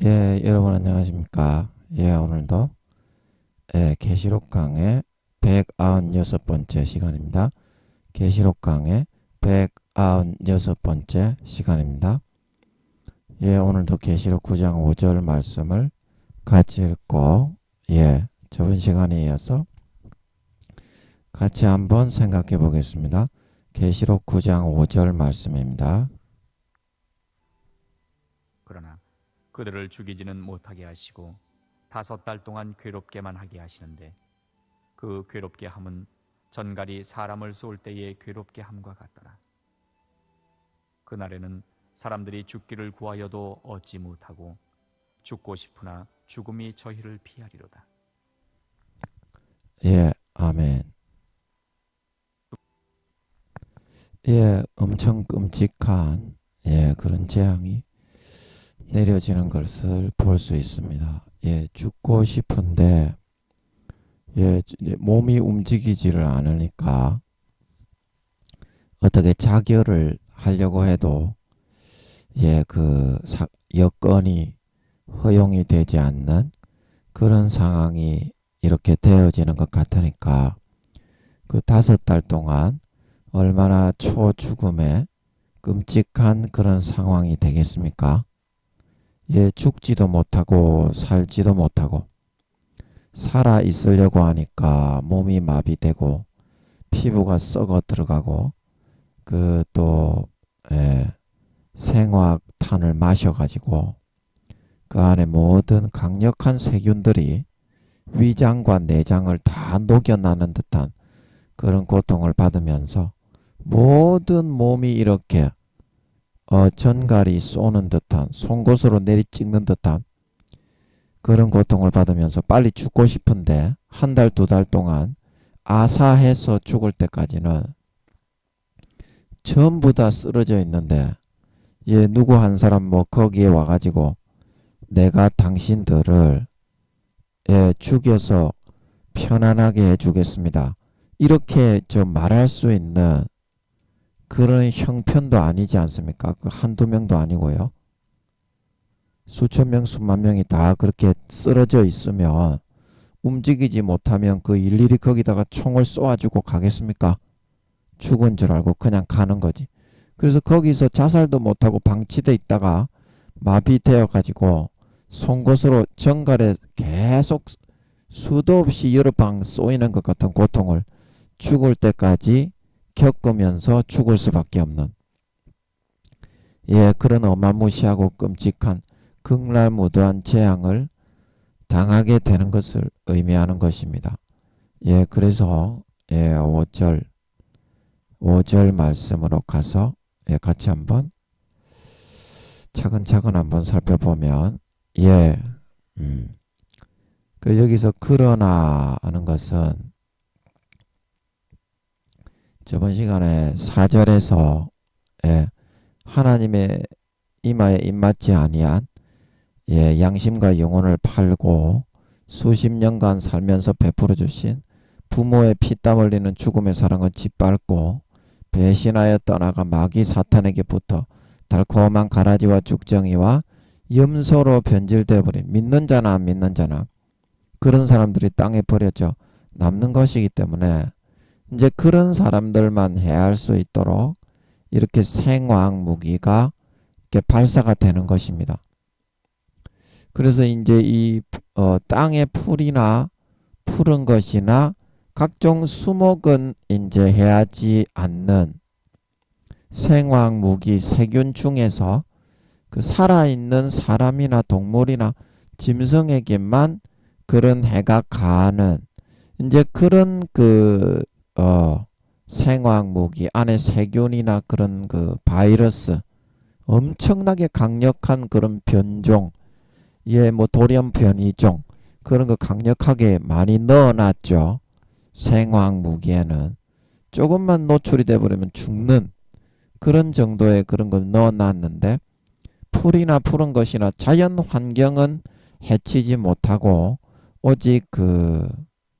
예, 여러분 안녕하십니까? 예, 오늘도 계시록 강의 196번째 시간입니다. 계시록 강의 196번째 시간입니다. 예, 오늘도 계시록 9장 5절 말씀을 같이 읽고 저번 시간에 이어서 같이 한번 생각해 보겠습니다. 계시록 9장 5절 말씀입니다. 그러나 그들을 죽이지는 못하게 하시고 5달 동안 괴롭게만 하게 하시는데 그 괴롭게 함은 전갈이 사람을 쏠 때의 괴롭게 함과 같더라. 그날에는 사람들이 죽기를 구하여도 얻지 못하고 죽고 싶으나 죽음이 저희를 피하리로다. 예, 아멘. 예, 엄청 끔찍한 그런 재앙이 내려지는 것을 볼 수 있습니다. 예, 죽고 싶은데 몸이 움직이지를 않으니까 어떻게 자결을 하려고 해도 여건이 허용이 되지 않는 그런 상황이 이렇게 되어지는 것 같으니까 그 5달 동안 얼마나 초죽음의 끔찍한 그런 상황이 되겠습니까? 죽지도 못하고 살지도 못하고 살아 있으려고 하니까 몸이 마비되고 피부가 썩어 들어가고 또 생화탄을 마셔가지고 그 안에 모든 강력한 세균들이 위장과 내장을 다 녹여나는 듯한 그런 고통을 받으면서 모든 몸이 이렇게 전갈이 쏘는 듯한 송곳으로 내리찍는 듯한 그런 고통을 받으면서 빨리 죽고 싶은데 1달, 2달 동안 아사해서 죽을 때까지는 전부 다 쓰러져 있는데 누구 한 사람 거기에 와가지고 내가 당신들을 죽여서 편안하게 해주겠습니다. 이렇게 말할 수 있는 그런 형편도 아니지 않습니까? 그 한두 명도 아니고요. 수천 명, 수만 명이 다 그렇게 쓰러져 있으면 움직이지 못하면 그 일일이 거기다가 총을 쏘아주고 가겠습니까? 죽은 줄 알고 그냥 가는 거지. 그래서 거기서 자살도 못하고 방치돼 있다가 마비되어 가지고 송곳으로 정갈에 계속 수도 없이 여러 방 쏘이는 것 같은 고통을 죽을 때까지 겪으면서 죽을 수밖에 없는 그런 어마무시하고 끔찍한 극랄무도한 재앙을 당하게 되는 것을 의미하는 것입니다. 그래서 5절 말씀으로 가서 같이 한번 차근차근 한번 살펴보면 여기서 그러나 하는 것은 저번 시간에 4절에서 하나님의 이마에 입맞지 아니한 양심과 영혼을 팔고 수십 년간 살면서 베풀어 주신 부모의 피땀 흘리는 죽음의 사랑을 짓밟고 배신하여 떠나가 마귀 사탄에게 붙어 달콤한 가라지와 죽정이와 염소로 변질되어 버린 믿는 자나 안 믿는 자나 그런 사람들이 땅에 버려져 남는 것이기 때문에 이제 그런 사람들만 해할 수 있도록 이렇게 생화학 무기가 이렇게 발사가 되는 것입니다. 그래서 이제 이 땅의 풀이나 푸른 것이나 각종 수목은 이제 해하지 않는 생화학 무기 세균 중에서 그 살아있는 사람이나 동물이나 짐승에게만 그런 해가 가는 이제 그런 생화학 무기 안에 세균이나 그런 그 바이러스 엄청나게 강력한 그런 변종 돌연 변이종 그런 거 강력하게 많이 넣어놨죠. 생화학 무기에는 조금만 노출이 돼버리면 죽는 그런 정도의 그런 걸 넣어놨는데 풀이나 푸른 것이나 자연 환경은 해치지 못하고 오직 그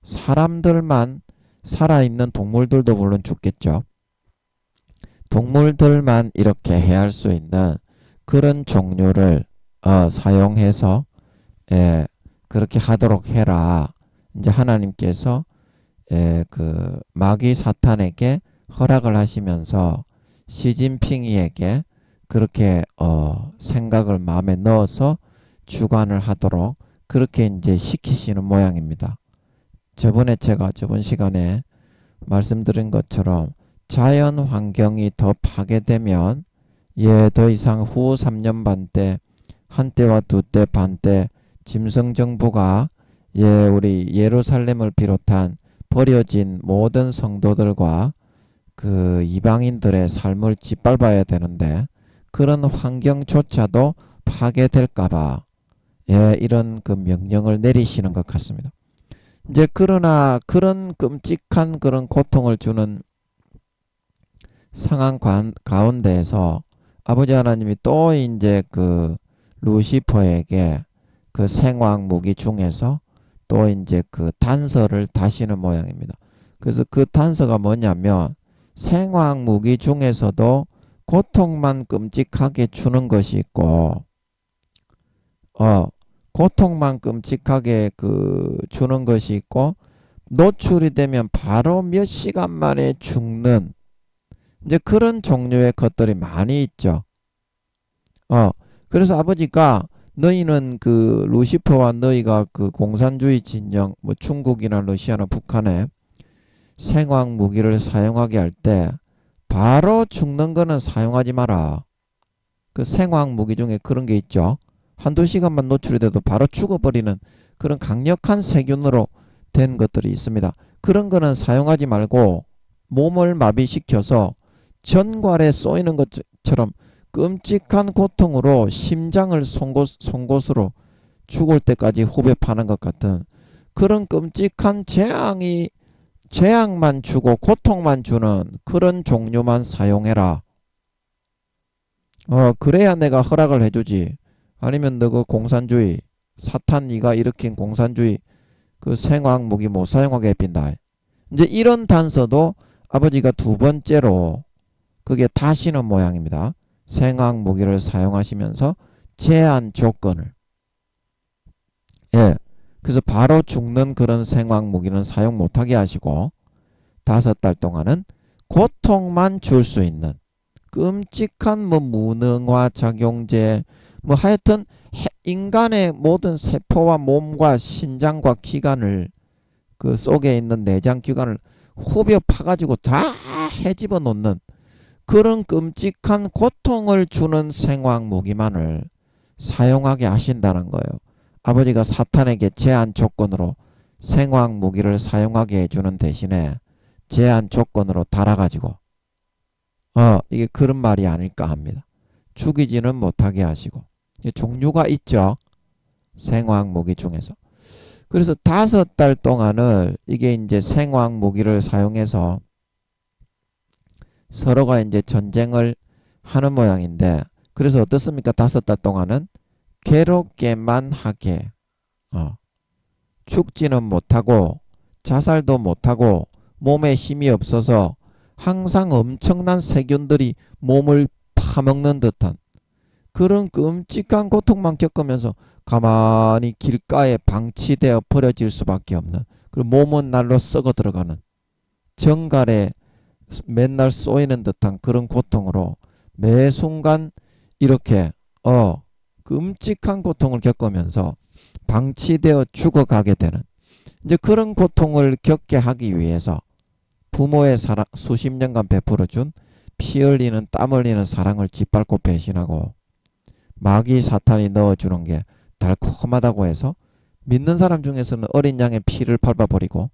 사람들만 살아있는 동물들도 물론 죽겠죠. 동물들만 이렇게 해할 수 있는 그런 종류를 사용해서 그렇게 하도록 해라. 이제 하나님께서 그 마귀 사탄에게 허락을 하시면서 시진핑이에게 그렇게 생각을 마음에 넣어서 주관을 하도록 그렇게 이제 시키시는 모양입니다. 제가 저번 시간에 말씀드린 것처럼 자연 환경이 더 파괴되면 더 이상 후 3년 반 때 한때와 두때 반 때 짐승 정부가 우리 예루살렘을 비롯한 버려진 모든 성도들과 그 이방인들의 삶을 짓밟아야 되는데 그런 환경조차도 파괴될까봐 이런 그 명령을 내리시는 것 같습니다. 이제 그러나 그런 끔찍한 그런 고통을 주는 상황 가운데에서 아버지 하나님이 또 이제 그 루시퍼에게 그 생화학 무기 중에서 또 이제 그 단서를 다시는 모양입니다. 그래서 그 단서가 뭐냐면 생화학 무기 중에서도 고통만 끔찍하게 주는 것이 있고 고통만 끔찍하게 주는 것이 있고 노출이 되면 바로 몇 시간 만에 죽는 이제 그런 종류의 것들이 많이 있죠. 그래서 아버지가 너희는 그 루시퍼와 너희가 그 공산주의 진영 뭐 중국이나 러시아나 북한에 생화학 무기를 사용하게 할 때 바로 죽는 거는 사용하지 마라. 그 생화학 무기 중에 그런 게 있죠. 한두 시간만 노출이 돼도 바로 죽어버리는 그런 강력한 세균으로 된 것들이 있습니다. 그런 거는 사용하지 말고 몸을 마비시켜서 전괄에 쏘이는 것처럼 끔찍한 고통으로 심장을 송곳으로 죽을 때까지 후벼 파는 것 같은 그런 끔찍한 재앙만 주고 고통만 주는 그런 종류만 사용해라. 그래야 내가 허락을 해주지. 아니면 너 그 공산주의 사탄 네가 일으킨 공산주의 그 생화학 무기 못 사용하게 해빈다. 이제 이런 단서도 아버지가 두 번째로 그게 다시는 모양입니다. 생화학 무기를 사용하시면서 제한 조건을 그래서 바로 죽는 그런 생화학 무기는 사용 못하게 하시고 5달 동안은 고통만 줄 수 있는 끔찍한 뭐 무능화 작용제 뭐 하여튼 인간의 모든 세포와 몸과 신장과 기관을 그 속에 있는 내장 기관을 후벼 파가지고 다 헤집어 놓는 그런 끔찍한 고통을 주는 생화학 무기만을 사용하게 하신다는 거예요. 아버지가 사탄에게 제한 조건으로 생화학 무기를 사용하게 해주는 대신에 제한 조건으로 달아가지고 이게 그런 말이 아닐까 합니다. 죽이지는 못하게 하시고 종류가 있죠. 생화학 무기 중에서. 그래서 5달 동안을 이게 이제 생화학 무기를 사용해서 서로가 이제 전쟁을 하는 모양인데 그래서 어떻습니까? 5달 동안은 괴롭게만 하게 죽지는 못하고 자살도 못하고 몸에 힘이 없어서 항상 엄청난 세균들이 몸을 파먹는 듯한 그런 끔찍한 고통만 겪으면서 가만히 길가에 방치되어 버려질 수밖에 없는 그리고 몸은 날로 썩어 들어가는 정갈에 맨날 쏘이는 듯한 그런 고통으로 매 순간 이렇게 끔찍한 고통을 겪으면서 방치되어 죽어가게 되는 이제 그런 고통을 겪게 하기 위해서 부모의 사랑 수십 년간 베풀어준 피 흘리는 땀 흘리는 사랑을 짓밟고 배신하고 마귀 사탄이 넣어주는 게 달콤하다고 해서 믿는 사람 중에서는 어린 양의 피를 밟아버리고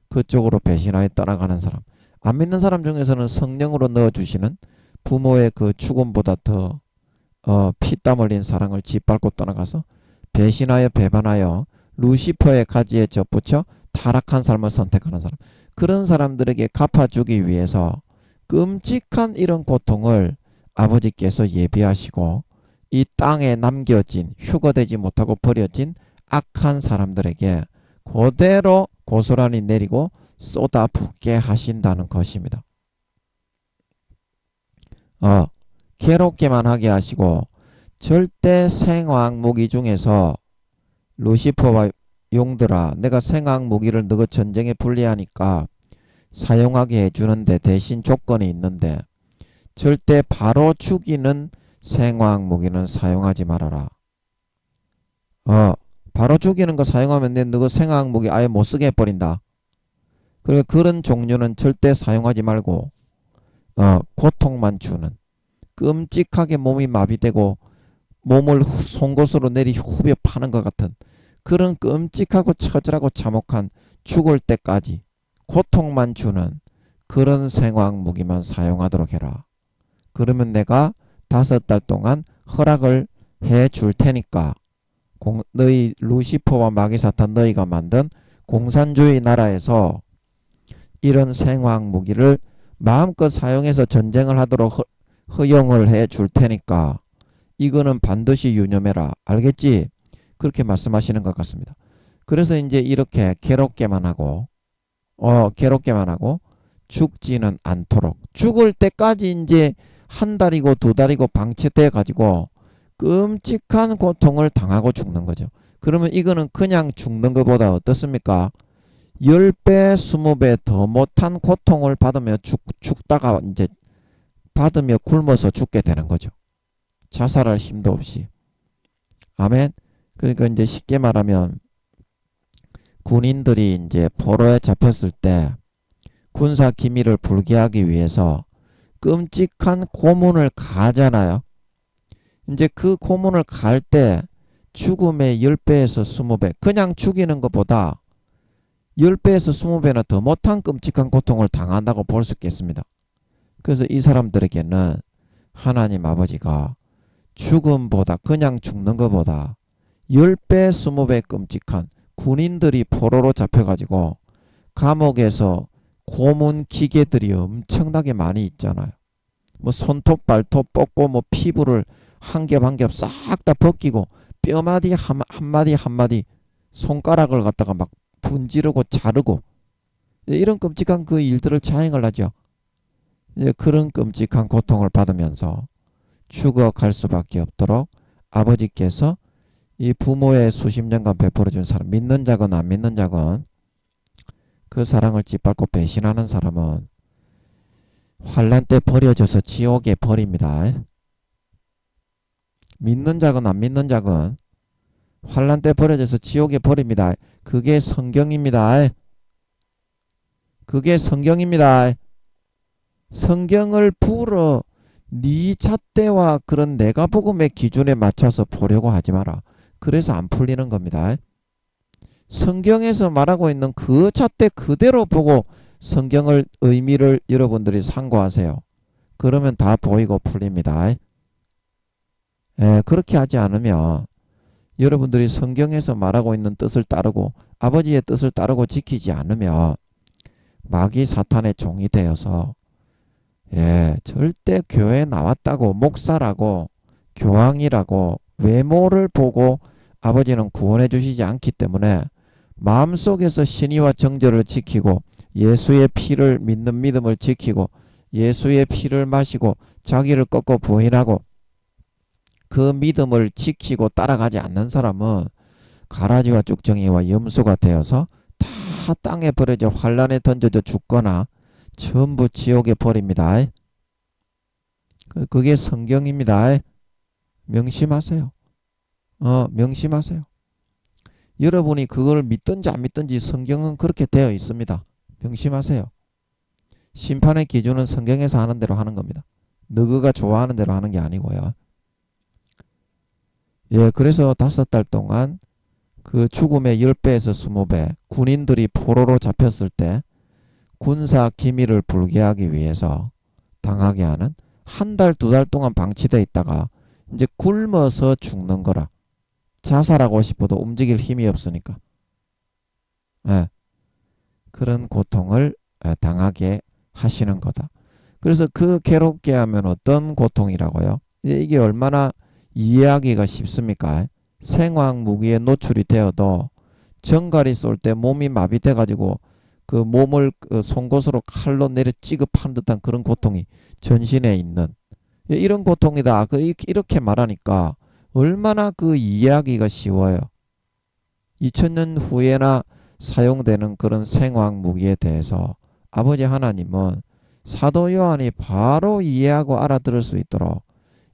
그쪽으로 배신하여 떠나가는 사람 안 믿는 사람 중에서는 성령으로 넣어주시는 부모의 그 죽음보다 더 피땀 흘린 사랑을 짓밟고 떠나가서 배신하여 배반하여 루시퍼의 가지에 젖붙여 타락한 삶을 선택하는 사람 그런 사람들에게 갚아주기 위해서 끔찍한 이런 고통을 아버지께서 예비하시고 이 땅에 남겨진 휴거되지 못하고 버려진 악한 사람들에게 그대로 고스란히 내리고 쏟아붓게 하신다는 것입니다. 괴롭게만 하게 하시고 절대 생화학 무기 중에서 루시퍼와 용들아, 내가 생화학 무기를 너가 전쟁에 불리하니까 사용하게 해주는데 대신 조건이 있는데 절대 바로 죽이는 생화학 무기는 사용하지 말아라. 바로 죽이는 거 사용하면 너가 생화학 무기 아예 못 쓰게 해버린다. 그리고 그런 종류는 절대 사용하지 말고 고통만 주는 끔찍하게 몸이 마비되고 몸을 송곳으로 내리 후벼 파는 것 같은 그런 끔찍하고 처절하고 참혹한 죽을 때까지 고통만 주는 그런 생화학 무기만 사용하도록 해라. 그러면 내가 5달 동안 허락을 해 줄 테니까 너희 루시퍼와 마귀사탄 너희가 만든 공산주의 나라에서 이런 생화학 무기를 마음껏 사용해서 전쟁을 하도록 허용을 해 줄 테니까 이거는 반드시 유념해라. 알겠지? 그렇게 말씀하시는 것 같습니다. 그래서 이제 이렇게 괴롭게만 하고 죽지는 않도록 죽을 때까지 이제 1달이고 2달이고 방치돼 가지고 끔찍한 고통을 당하고 죽는 거죠. 그러면 이거는 그냥 죽는 것보다 어떻습니까? 10배, 20배 더 못한 고통을 받으며 죽다가 이제 받으며 굶어서 죽게 되는 거죠. 자살할 힘도 없이. 아멘. 그러니까 이제 쉽게 말하면 군인들이 이제 포로에 잡혔을 때 군사 기밀을 불개하기 위해서 끔찍한 고문을 가하잖아요. 이제 그 고문을 가할 때 죽음의 10배에서 20배 그냥 죽이는 것보다 10배에서 20배나 더 못한 끔찍한 고통을 당한다고 볼 수 있겠습니다. 그래서 이 사람들에게는 하나님 아버지가 죽음보다 그냥 죽는 것보다 10배 20배 끔찍한 군인들이 포로로 잡혀가지고 감옥에서 고문 기계들이 엄청나게 많이 있잖아요. 뭐 손톱 발톱 뽑고 뭐 피부를 한 겹 한 겹 싹 다 벗기고 뼈마디 한마디 한마디 손가락을 갖다가 막 분지르고 자르고 이런 끔찍한 그 일들을 자행을 하죠. 그런 끔찍한 고통을 받으면서 죽어갈 수밖에 없도록 아버지께서 이 부모의 수십 년간 베풀어준 사람, 믿는 자건 안 믿는 자건 그 사랑을 짓밟고 배신하는 사람은 환난 때 버려져서 지옥에 버립니다. 믿는 자건 안 믿는 자건 환난 때 버려져서 지옥에 버립니다. 그게 성경입니다. 그게 성경입니다. 성경을 풀어 네 잣대와 그런 내가 복음의 기준에 맞춰서 보려고 하지 마라. 그래서 안 풀리는 겁니다. 성경에서 말하고 있는 그 잣대 그대로 보고 성경을 의미를 여러분들이 상고하세요. 그러면 다 보이고 풀립니다. 그렇게 하지 않으면 여러분들이 성경에서 말하고 있는 뜻을 따르고 아버지의 뜻을 따르고 지키지 않으면 마귀 사탄의 종이 되어서 절대 교회에 나왔다고 목사라고 교황이라고 외모를 보고 아버지는 구원해 주시지 않기 때문에 마음속에서 신의와 정절을 지키고 예수의 피를 믿는 믿음을 지키고 예수의 피를 마시고 자기를 꺾고 부인하고 그 믿음을 지키고 따라가지 않는 사람은 가라지와 쭉정이와 염소가 되어서 다 땅에 버려져 환란에 던져져 죽거나 전부 지옥에 버립니다. 그게 성경입니다. 명심하세요. 명심하세요. 여러분이 그걸 믿든지 안 믿든지 성경은 그렇게 되어 있습니다. 명심하세요. 심판의 기준은 성경에서 하는 대로 하는 겁니다. 너가 좋아하는 대로 하는 게 아니고요. 그래서 5달 동안 그 죽음의 10배에서 20배 군인들이 포로로 잡혔을 때 군사 기밀을 불개하기 위해서 당하게 하는 1달, 2달 동안 방치되어 있다가 이제 굶어서 죽는 거라. 자살하고 싶어도 움직일 힘이 없으니까. 그런 고통을 당하게 하시는 거다. 그래서 그 괴롭게 하면 어떤 고통이라고요? 이게 얼마나 이해하기가 쉽습니까? 생화학 무기에 노출이 되어도 정갈이 쏠 때 몸이 마비돼 가지고 그 몸을 송곳으로 칼로 내려 찌급한 듯한 그런 고통이 전신에 있는 이런 고통이다. 이렇게 말하니까 얼마나 그 이해하기가 쉬워요. 2000년 후에나 사용되는 그런 생화학 무기에 대해서 아버지 하나님은 사도 요한이 바로 이해하고 알아들을 수 있도록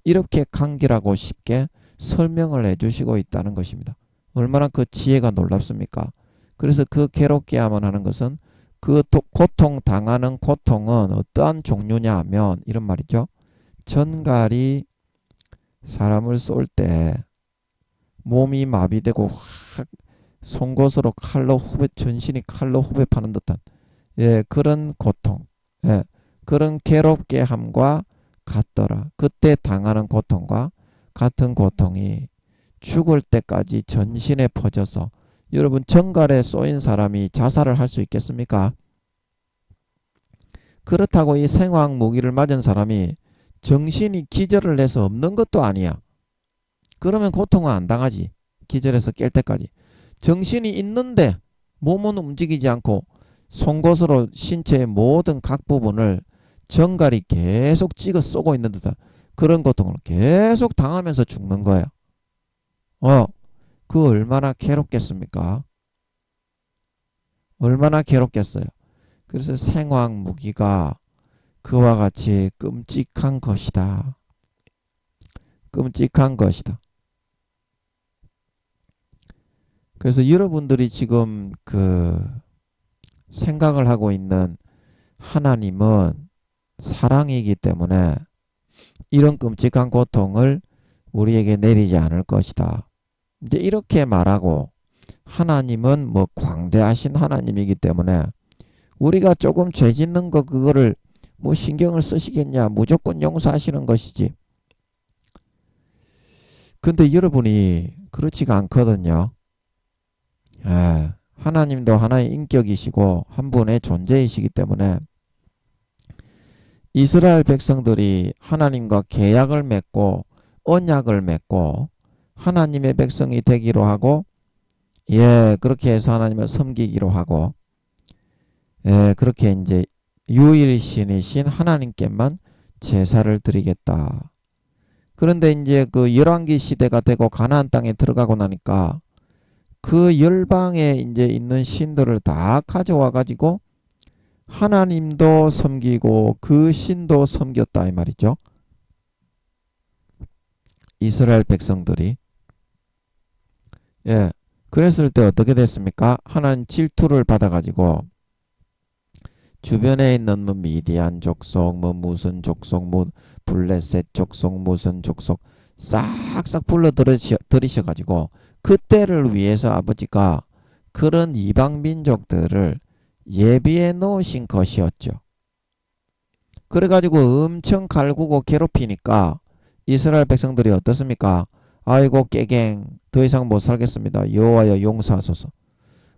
이렇게 간결하고 쉽게 설명을 해주시고 있다는 것입니다. 얼마나 그 지혜가 놀랍습니까? 그래서 그 괴롭게 하면 하는 것은 그 고통 당하는 고통은 어떠한 종류냐 하면 이런 말이죠. 전갈이 사람을 쏠 때 몸이 마비되고 확 송곳으로 칼로 후배 전신이 칼로 후벼파는 듯한 그런 고통, 그런 괴롭게 함과 같더라. 그때 당하는 고통과 같은 고통이 죽을 때까지 전신에 퍼져서 여러분 전갈에 쏘인 사람이 자살을 할 수 있겠습니까? 그렇다고 이 생화학 무기를 맞은 사람이 정신이 기절을 해서 없는 것도 아니야. 그러면 고통은 안 당하지. 기절해서 깰 때까지. 정신이 있는데 몸은 움직이지 않고 송곳으로 신체의 모든 각 부분을 전갈이 계속 찍어 쏘고 있는 듯한 그런 고통을 계속 당하면서 죽는 거야. 그 얼마나 괴롭겠습니까? 얼마나 괴롭겠어요. 그래서 생화학 무기가 그와 같이 끔찍한 것이다. 끔찍한 것이다. 그래서 여러분들이 지금 그 생각을 하고 있는 하나님은 사랑이기 때문에 이런 끔찍한 고통을 우리에게 내리지 않을 것이다. 이제 이렇게 말하고 하나님은 뭐 광대하신 하나님이기 때문에 우리가 조금 죄 짓는 거 그거를 뭐 신경을 쓰시겠냐. 무조건 용서하시는 것이지. 근데 여러분이 그렇지가 않거든요. 하나님도 하나의 인격이시고 한 분의 존재이시기 때문에 이스라엘 백성들이 하나님과 계약을 맺고 언약을 맺고 하나님의 백성이 되기로 하고 그렇게 해서 하나님을 섬기기로 하고 그렇게 이제 유일신이신 하나님께만 제사를 드리겠다. 그런데 이제 그 열왕기 시대가 되고 가나안 땅에 들어가고 나니까 그 열방에 이제 있는 신들을 다 가져와 가지고 하나님도 섬기고 그 신도 섬겼다 이 말이죠. 이스라엘 백성들이. 그랬을 때 어떻게 됐습니까? 하나님 질투를 받아 가지고 주변에 있는 뭐 미디안 족속, 뭐 무슨 족속, 뭐 블레셋 족속, 무슨 족속 싹싹 불러 들이셔 가지고 그때를 위해서 아버지가 그런 이방 민족들을 예비해 놓으신 것이었죠. 그래가지고 엄청 갈구고 괴롭히니까 이스라엘 백성들이 어떻습니까? 아이고 깨갱 더 이상 못 살겠습니다. 여호와여 용서하소서.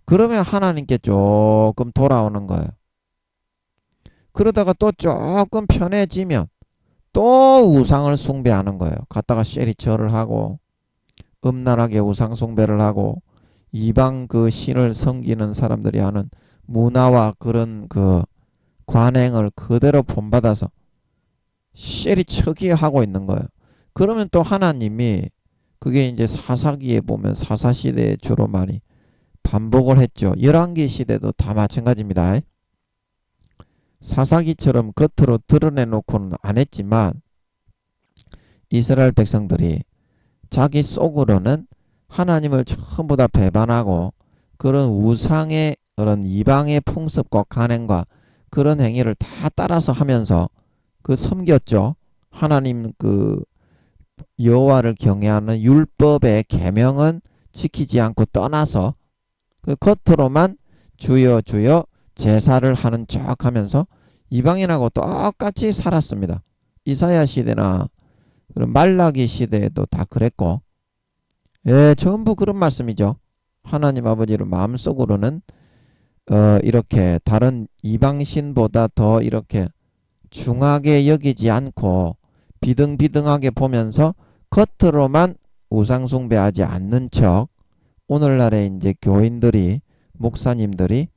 그러면 하나님께 조금 돌아오는 거예요. 그러다가 또 조금 편해지면 또 우상을 숭배하는 거예요. 갔다가 쉐리처를 하고 음란하게 우상 숭배를 하고 이방 그 신을 섬기는 사람들이 하는 문화와 그런 그 관행을 그대로 본받아서 쉐리처기에 하고 있는 거예요. 그러면 또 하나님이 그게 이제 사사기에 보면 사사시대에 주로 많이 반복을 했죠. 열왕기 시대도 다 마찬가지입니다. 사사기처럼 겉으로 드러내놓고는 안 했지만 이스라엘 백성들이 자기 속으로는 하나님을 전부 다 배반하고 그런 우상의 그런 이방의 풍습과 관행과 그런 행위를 다 따라서 하면서 그 섬겼죠. 하나님 그 여호와를 경외하는 율법의 계명은 지키지 않고 떠나서 그 겉으로만 주여 주여 제사를 하는 척 하면서 이방인하고 똑같이 살았습니다. 이사야 시대나 말라기 시대에도 다 그랬고 전부 그런 말씀이죠. 하나님 아버지를 마음속으로는 이렇게 다른 이방신보다 더 이렇게 중하게 여기지 않고 비등비등하게 보면서 겉으로만 우상숭배하지 않는 척 오늘날의 이제 교인들이 목사님들이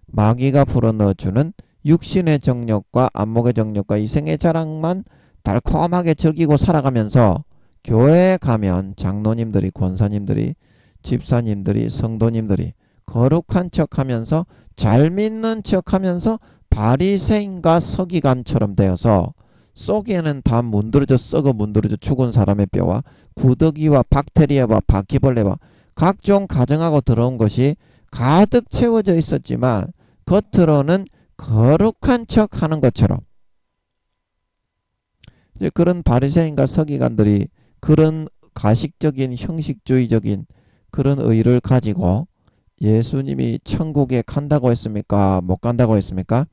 마귀가 불어넣어주는 육신의 정욕과 안목의 정욕과 이생의 자랑만 달콤하게 즐기고 살아가면서 교회에 가면 장로님들이, 권사님들이, 집사님들이, 성도님들이 거룩한 척하면서 잘 믿는 척하면서 바리새인과 서기관처럼 되어서 속에는 다 문드러져 썩어 문드러져 죽은 사람의 뼈와 구더기와 박테리아와 바퀴벌레와 각종 가정하고 더러운 것이 가득 채워져 있었지만 겉으로는 거룩한 척하는 것처럼, 이제 그런 바리새인과 서기관들이 그런 가식적인 형식주의적인 그런 의를 가지고 예수님이 천국에 간다고 했습니까? 못 간다고 했습니까?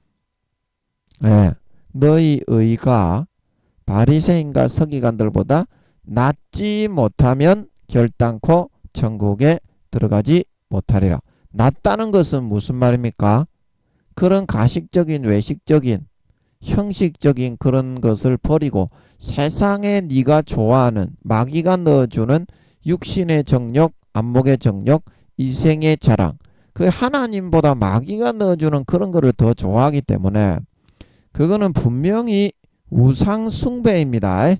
네. 너희 의가 바리새인과 서기관들보다 낫지 못하면 결단코 천국에 들어가지 못하리라. 낫다는 것은 무슨 말입니까? 그런 가식적인 외식적인 형식적인 그런 것을 버리고 세상에 네가 좋아하는 마귀가 넣어주는 육신의 정욕, 안목의 정욕, 이생의 자랑, 그 하나님보다 마귀가 넣어주는 그런 거를 더 좋아하기 때문에 그거는 분명히 우상 숭배입니다.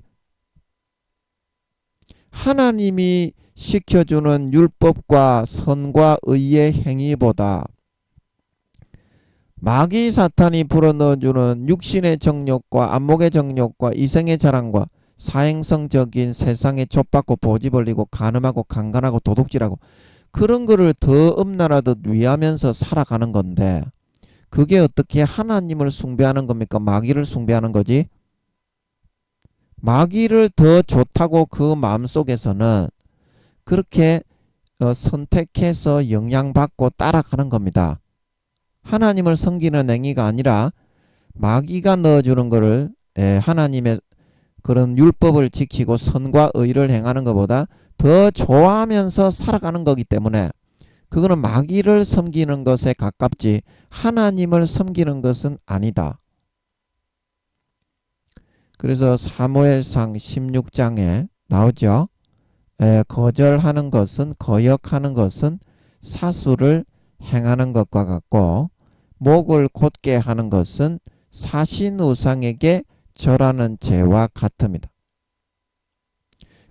하나님이 시켜주는 율법과 선과 의의 행위보다 마귀 사탄이 불어넣어주는 육신의 정욕과 안목의 정욕과 이생의 자랑과 사행성적인 세상에 좁받고 보지 벌리고 간음하고 강간하고 도둑질하고 그런 거를 더 음란하듯 위하면서 살아가는 건데, 그게 어떻게 하나님을 숭배하는 겁니까? 마귀를 숭배하는 거지. 마귀를 더 좋다고 그 마음속에서는 그렇게 선택해서 영향받고 따라가는 겁니다. 하나님을 섬기는 행위가 아니라 마귀가 넣어주는 거를, 하나님의 그런 율법을 지키고 선과 의를 행하는 것보다 더 좋아하면서 살아가는 거기 때문에 그거는 마귀를 섬기는 것에 가깝지 하나님을 섬기는 것은 아니다. 그래서 사무엘상 16장에 나오죠. 거절하는 것은, 거역하는 것은 사수를 행하는 것과 같고, 목을 곧게 하는 것은 사신 우상에게 절하는 죄와 같습니다.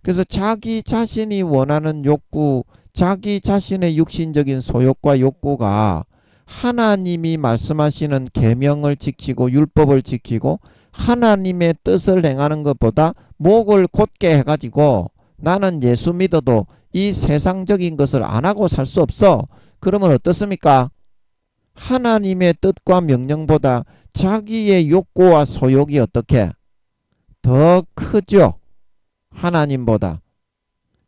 그래서 자기 자신이 원하는 욕구, 자기 자신의 육신적인 소욕과 욕구가 하나님이 말씀하시는 계명을 지키고 율법을 지키고 하나님의 뜻을 행하는 것보다 목을 곧게 해가지고 나는 예수 믿어도 이 세상적인 것을 안 하고 살 수 없어. 그러면 어떻습니까? 하나님의 뜻과 명령보다 자기의 욕구와 소욕이 어떻게? 더 크죠. 하나님보다.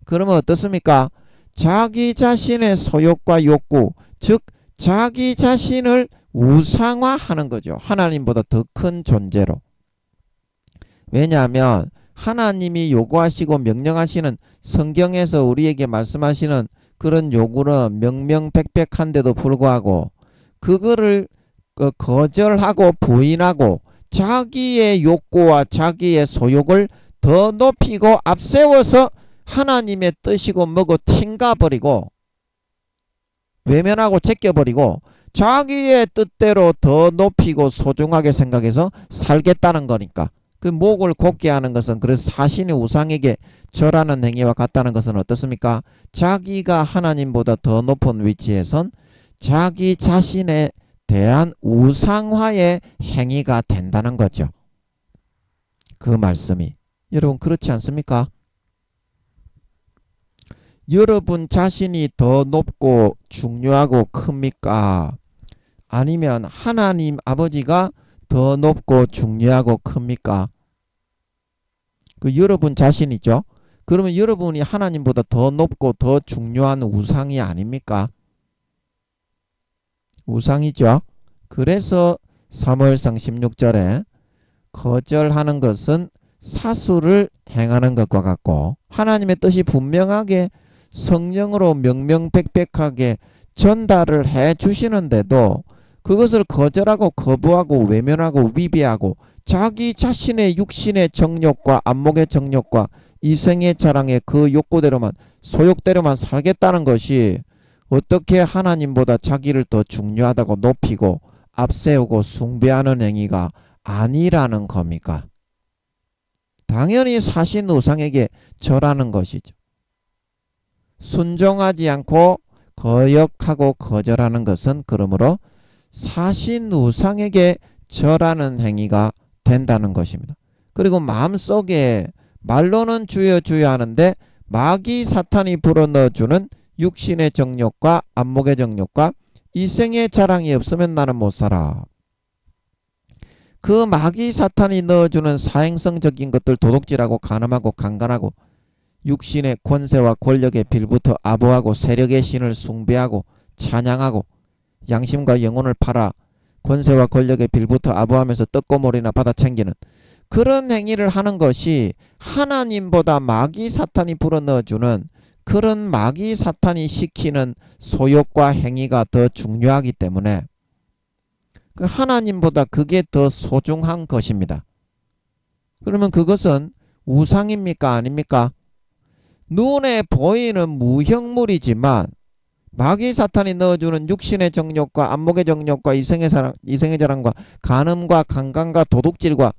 그러면 어떻습니까? 자기 자신의 소욕과 욕구, 즉 자기 자신을 우상화하는 거죠. 하나님보다 더 큰 존재로. 왜냐하면 하나님이 요구하시고 명령하시는, 성경에서 우리에게 말씀하시는 그런 요구는 명명백백한데도 불구하고 그거를 거절하고 부인하고 자기의 욕구와 자기의 소욕을 더 높이고 앞세워서 하나님의 뜻이고 뭐고 튕가버리고 외면하고 제껴버리고 자기의 뜻대로 더 높이고 소중하게 생각해서 살겠다는 거니까. 그 목을 곧게 하는 것은, 그래서 사신의 우상에게 절하는 행위와 같다는 것은 어떻습니까? 자기가 하나님보다 더 높은 위치에선 자기 자신에 대한 우상화의 행위가 된다는 거죠. 그 말씀이. 여러분 그렇지 않습니까? 여러분 자신이 더 높고 중요하고 큽니까? 아니면 하나님 아버지가 더 높고 중요하고 큽니까? 그 여러분 자신이죠. 그러면 여러분이 하나님보다 더 높고 더 중요한 우상이 아닙니까? 우상이죠. 그래서 사무엘상 16절에 거절하는 것은 사수를 행하는 것과 같고, 하나님의 뜻이 분명하게 성령으로 명명백백하게 전달을 해 주시는데도 그것을 거절하고 거부하고 외면하고 위배하고 자기 자신의 육신의 정욕과 안목의 정욕과 이생의 자랑의 그 욕구대로만, 소욕대로만 살겠다는 것이 어떻게 하나님보다 자기를 더 중요하다고 높이고 앞세우고 숭배하는 행위가 아니라는 겁니까? 당연히 사신 우상에게 절하는 것이죠. 순종하지 않고 거역하고 거절하는 것은 그러므로 사신 우상에게 절하는 행위가 된다는 것입니다. 그리고 마음속에 말로는 주여 주여 하는데 마귀 사탄이 불어넣어주는 육신의 정욕과 안목의 정욕과 이생의 자랑이 없으면 나는 못 살아. 그 마귀 사탄이 넣어주는 사행성적인 것들, 도둑질하고 간음하고 강간하고 육신의 권세와 권력에 빌부터 아부하고 세력의 신을 숭배하고 찬양하고 양심과 영혼을 팔아 권세와 권력에 빌부터 아부하면서 떡고물이나 받아 챙기는 그런 행위를 하는 것이 하나님보다 마귀 사탄이 불어넣어주는 그런 마귀 사탄이 시키는 소욕과 행위가 더 중요하기 때문에 그 하나님보다 그게 더 소중한 것입니다. 그러면 그것은 우상입니까? 아닙니까? 눈에 보이는 무형물이지만 마귀 사탄이 넣어주는 육신의 정욕과 안목의 정욕과 이생의 자랑과 간음과 강간과 도둑질과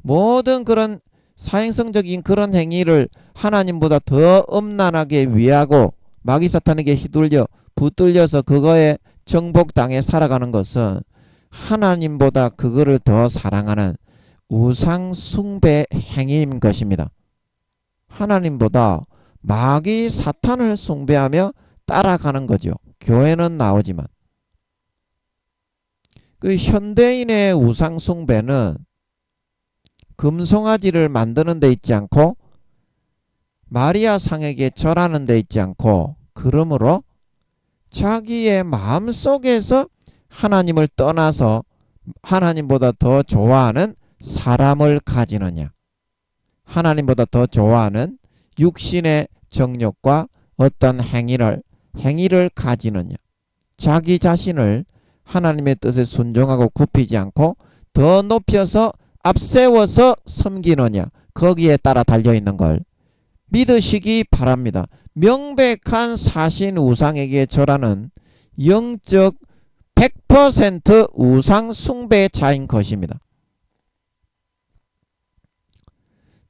모든 그런 사행성적인 그런 행위를 하나님보다 더 엄란하게 위하고 마귀 사탄에게 휘둘려 붙들려서 그거에 정복당해 살아가는 것은 하나님보다 그거를 더 사랑하는 우상 숭배 행위인 것입니다. 하나님보다 마귀 사탄을 숭배하며 따라가는 거죠. 교회는 나오지만 그 현대인의 우상 숭배는 금송아지를 만드는 데 있지 않고 마리아 상에게 절하는 데 있지 않고 그러므로 자기의 마음속에서 하나님을 떠나서 하나님보다 더 좋아하는 사람을 가지느냐, 하나님보다 더 좋아하는 육신의 정욕과 어떤 행위를 가지느냐, 자기 자신을 하나님의 뜻에 순종하고 굽히지 않고 더 높여서 앞세워서 섬기느냐, 거기에 따라 달려있는 걸 믿으시기 바랍니다. 명백한 사신 우상에게 절하는 영적 100% 우상 숭배자인 것입니다.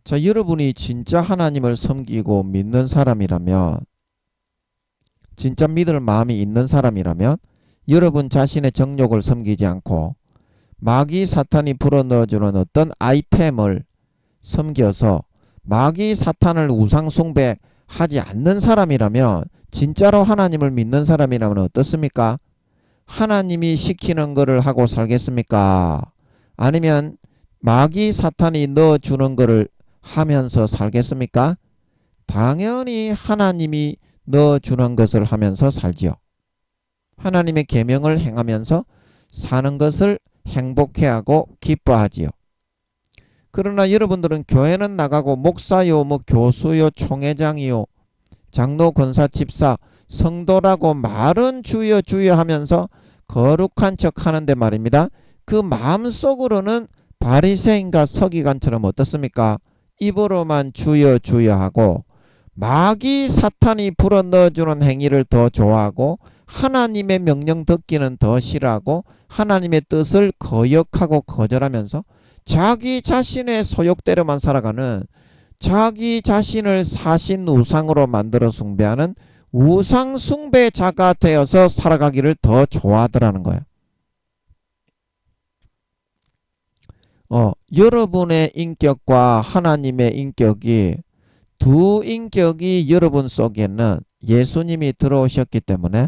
자, 여러분이 진짜 하나님을 섬기고 믿는 사람이라면, 진짜 믿을 마음이 있는 사람이라면 여러분 자신의 정욕을 섬기지 않고 마귀 사탄이 불어넣어주는 어떤 아이템을 섬겨서 마귀 사탄을 우상 숭배하지 않는 사람이라면, 진짜로 하나님을 믿는 사람이라면 어떻습니까? 하나님이 시키는 거를 하고 살겠습니까? 아니면 마귀 사탄이 넣어주는 거를 하면서 살겠습니까? 당연히 하나님이 넣어주는 것을 하면서 살지요. 하나님의 계명을 행하면서 사는 것을 행복해하고 기뻐하지요. 그러나 여러분들은 교회는 나가고 목사요, 교수요, 총회장이요, 장로, 권사, 집사, 성도라고 말은 주여 주여 하면서 거룩한 척 하는데 말입니다. 그 마음속으로는 바리새인과 서기관처럼 어떻습니까? 입으로만 주여 주여 하고 마귀 사탄이 불어넣어주는 행위를 더 좋아하고 하나님의 명령 듣기는 더 싫어하고 하나님의 뜻을 거역하고 거절하면서 자기 자신의 소욕대로만 살아가는, 자기 자신을 사신 우상으로 만들어 숭배하는 우상 숭배자가 되어서 살아가기를 더 좋아하더라는 거예요. 여러분의 인격과 하나님의 인격이, 두 인격이 여러분 속에는 예수님이 들어오셨기 때문에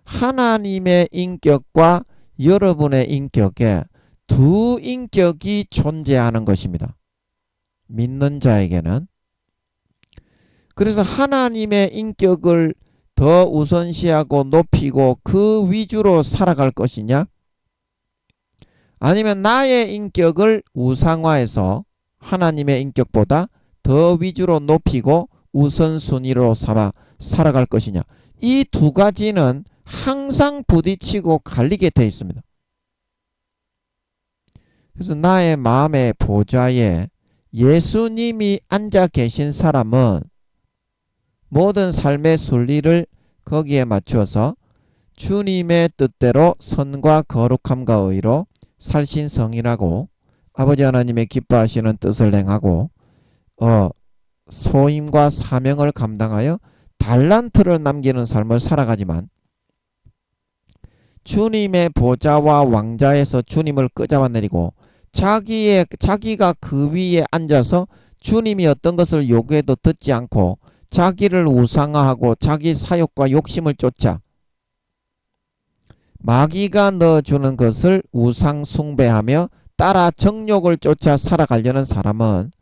하나님의 인격과 여러분의 인격에 두 인격이 존재하는 것입니다. 믿는 자에게는. 그래서 하나님의 인격을 더 우선시하고 높이고 그 위주로 살아갈 것이냐, 아니면 나의 인격을 우상화해서 하나님의 인격보다 더 위주로 높이고 우선순위로 삼아 살아갈 것이냐, 이 두 가지는 항상 부딪히고 갈리게 되어 있습니다. 그래서 나의 마음의 보좌에 예수님이 앉아 계신 사람은 모든 삶의 순리를 거기에 맞추어서 주님의 뜻대로 선과 거룩함과 의로 살신성이라고 아버지 하나님의 기뻐하시는 뜻을 행하고 소임과 사명을 감당하여 달란트를 남기는 삶을 살아가지만 주님의 보좌와 왕자에서 주님을 끄잡아내리고 자기가 그 위에 앉아서 주님이 어떤 것을 요구해도 듣지 않고 자기를 우상화하고 자기 사욕과 욕심을 쫓아 마귀가 넣어주는 것을 우상 숭배하며 따라 정욕을 쫓아 살아가려는 사람은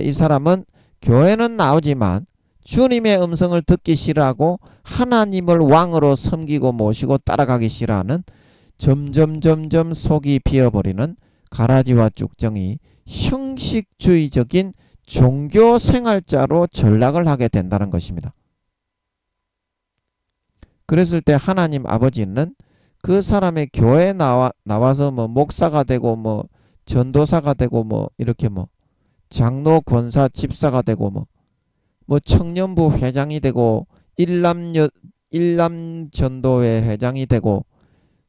이 사람은 교회는 나오지만 주님의 음성을 듣기 싫어하고 하나님을 왕으로 섬기고 모시고 따라가기 싫어하는 점점 속이 비어버리는 가라지와 쭉정이 형식주의적인 종교생활자로 전락을 하게 된다는 것입니다. 그랬을 때 하나님 아버지는 그 사람의 교회에 나와서 뭐 목사가 되고 뭐 전도사가 되고 뭐 이렇게 뭐 장로 권사 집사가 되고 뭐 청년부 회장이 되고 일남전도회 회장이 되고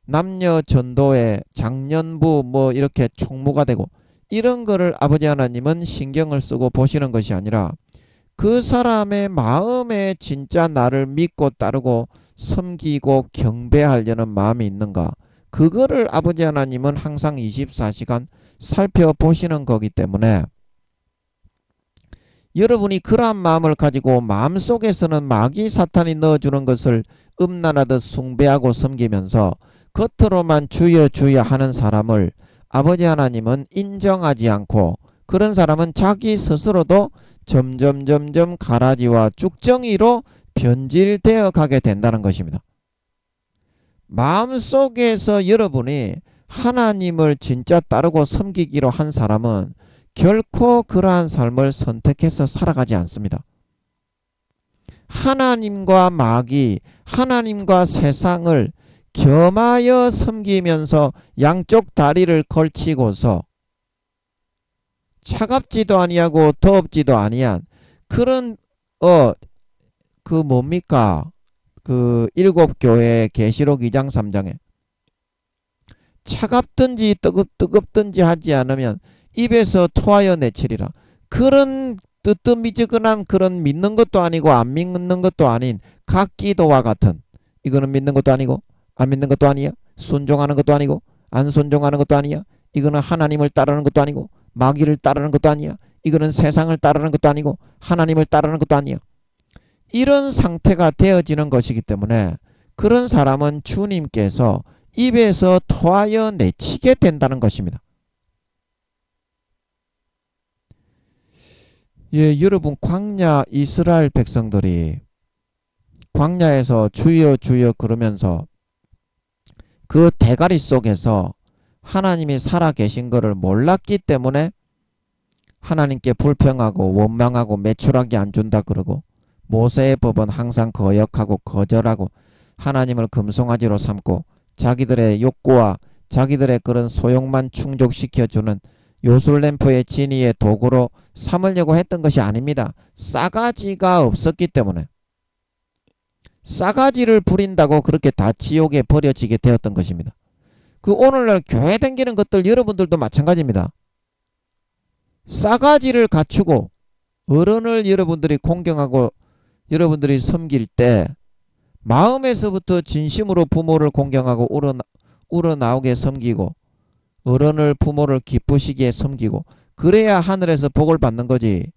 남녀전도회 장년부 뭐 이렇게 총무가 되고 이런 거를 아버지 하나님은 신경을 쓰고 보시는 것이 아니라 그 사람의 마음에 진짜 나를 믿고 따르고 섬기고 경배하려는 마음이 있는가, 그거를 아버지 하나님은 항상 24시간 살펴보시는 거기 때문에 여러분이 그러한 마음을 가지고 마음속에서는 마귀 사탄이 넣어주는 것을 음란하듯 숭배하고 섬기면서 겉으로만 주여 주여 하는 사람을 아버지 하나님은 인정하지 않고, 그런 사람은 자기 스스로도 점점 가라지와 쭉정이로 변질되어 가게 된다는 것입니다. 마음속에서 여러분이 하나님을 진짜 따르고 섬기기로 한 사람은 결코 그러한 삶을 선택해서 살아가지 않습니다. 하나님과 마귀, 하나님과 세상을 겸하여 섬기면서 양쪽 다리를 걸치고서 차갑지도 아니하고 더웁지도 아니한 그런 그 뭡니까? 그 일곱 교회 계시록 2장 3장에 차갑든지 뜨겁든지 하지 않으면 입에서 토하여 내치리라. 그런 뜨뜻미지근한 그런 믿는 것도 아니고 안 믿는 것도 아닌 각기도와 같은, 이거는 믿는 것도 아니고 안 믿는 것도 아니야. 순종하는 것도 아니고 안 순종하는 것도 아니야. 이거는 하나님을 따르는 것도 아니고 마귀를 따르는 것도 아니야. 이거는 세상을 따르는 것도 아니고 하나님을 따르는 것도 아니야. 이런 상태가 되어지는 것이기 때문에 그런 사람은 주님께서 입에서 토하여 내치게 된다는 것입니다. 여러분, 광야 이스라엘 백성들이 광야에서 주여 주여 그러면서 그 대가리 속에서 하나님이 살아계신 것을 몰랐기 때문에 하나님께 불평하고 원망하고 매출하게 안 준다 그러고, 모세의 법은 항상 거역하고 거절하고 하나님을 금송아지로 삼고 자기들의 욕구와 자기들의 그런 소욕만 충족시켜주는 요술램프의 진이의 도구로 삼으려고 했던 것이 아닙니다. 싸가지가 없었기 때문에, 싸가지를 부린다고 그렇게 다 지옥에 버려지게 되었던 것입니다. 그 오늘날 교회 다니는 것들 여러분들도 마찬가지입니다. 싸가지를 갖추고 어른을 여러분들이 공경하고 여러분들이 섬길 때 마음에서부터 진심으로 부모를 공경하고 우러나오게 섬기고 어른을 부모를 기쁘시게 섬기고 그래야 하늘에서 복을 받는 거지.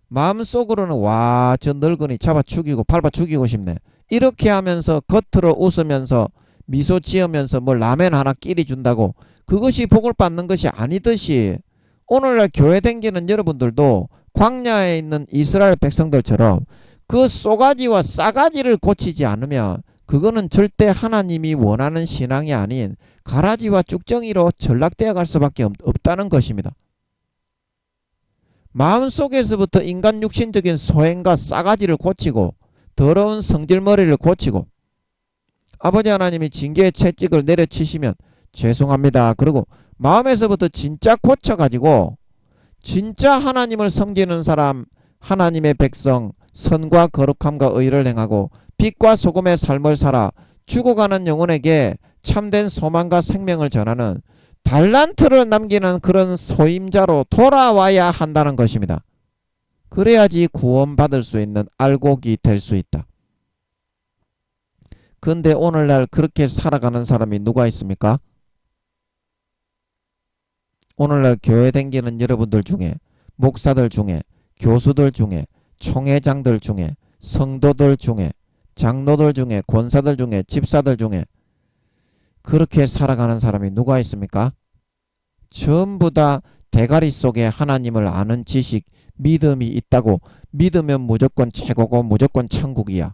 마음속으로는 와, 저 늙은이 잡아 죽이고 밟아 죽이고 싶네, 이렇게 하면서 겉으로 웃으면서 미소 지으면서 뭐 라면 하나 끼리 준다고 그것이 복을 받는 것이 아니듯이, 오늘날 교회 다니는 여러분들도 광야에 있는 이스라엘 백성들처럼 그 쏘가지와 싸가지를 고치지 않으면 그거는 절대 하나님이 원하는 신앙이 아닌 가라지와 쭉정이로 전락되어 갈 수밖에 없다는 것입니다. 마음속에서부터 인간 육신적인 소행과 싸가지를 고치고 더러운 성질머리를 고치고 아버지 하나님이 징계의 채찍을 내려치시면 죄송합니다 그리고 마음에서부터 진짜 고쳐가지고 진짜 하나님을 섬기는 사람, 하나님의 백성, 선과 거룩함과 의를 행하고 빛과 소금의 삶을 살아 죽어가는 영혼에게 참된 소망과 생명을 전하는 달란트를 남기는 그런 소임자로 돌아와야 한다는 것입니다. 그래야지 구원받을 수 있는 알곡이 될 수 있다. 근데 오늘날 그렇게 살아가는 사람이 누가 있습니까? 오늘날 교회 다니는 여러분들 중에, 목사들 중에, 교수들 중에, 총회장들 중에, 성도들 중에, 장로들 중에, 권사들 중에, 집사들 중에 그렇게 살아가는 사람이 누가 있습니까? 전부 다 대가리 속에 하나님을 아는 지식, 믿음이 있다고. 믿으면 무조건 최고고 무조건 천국이야.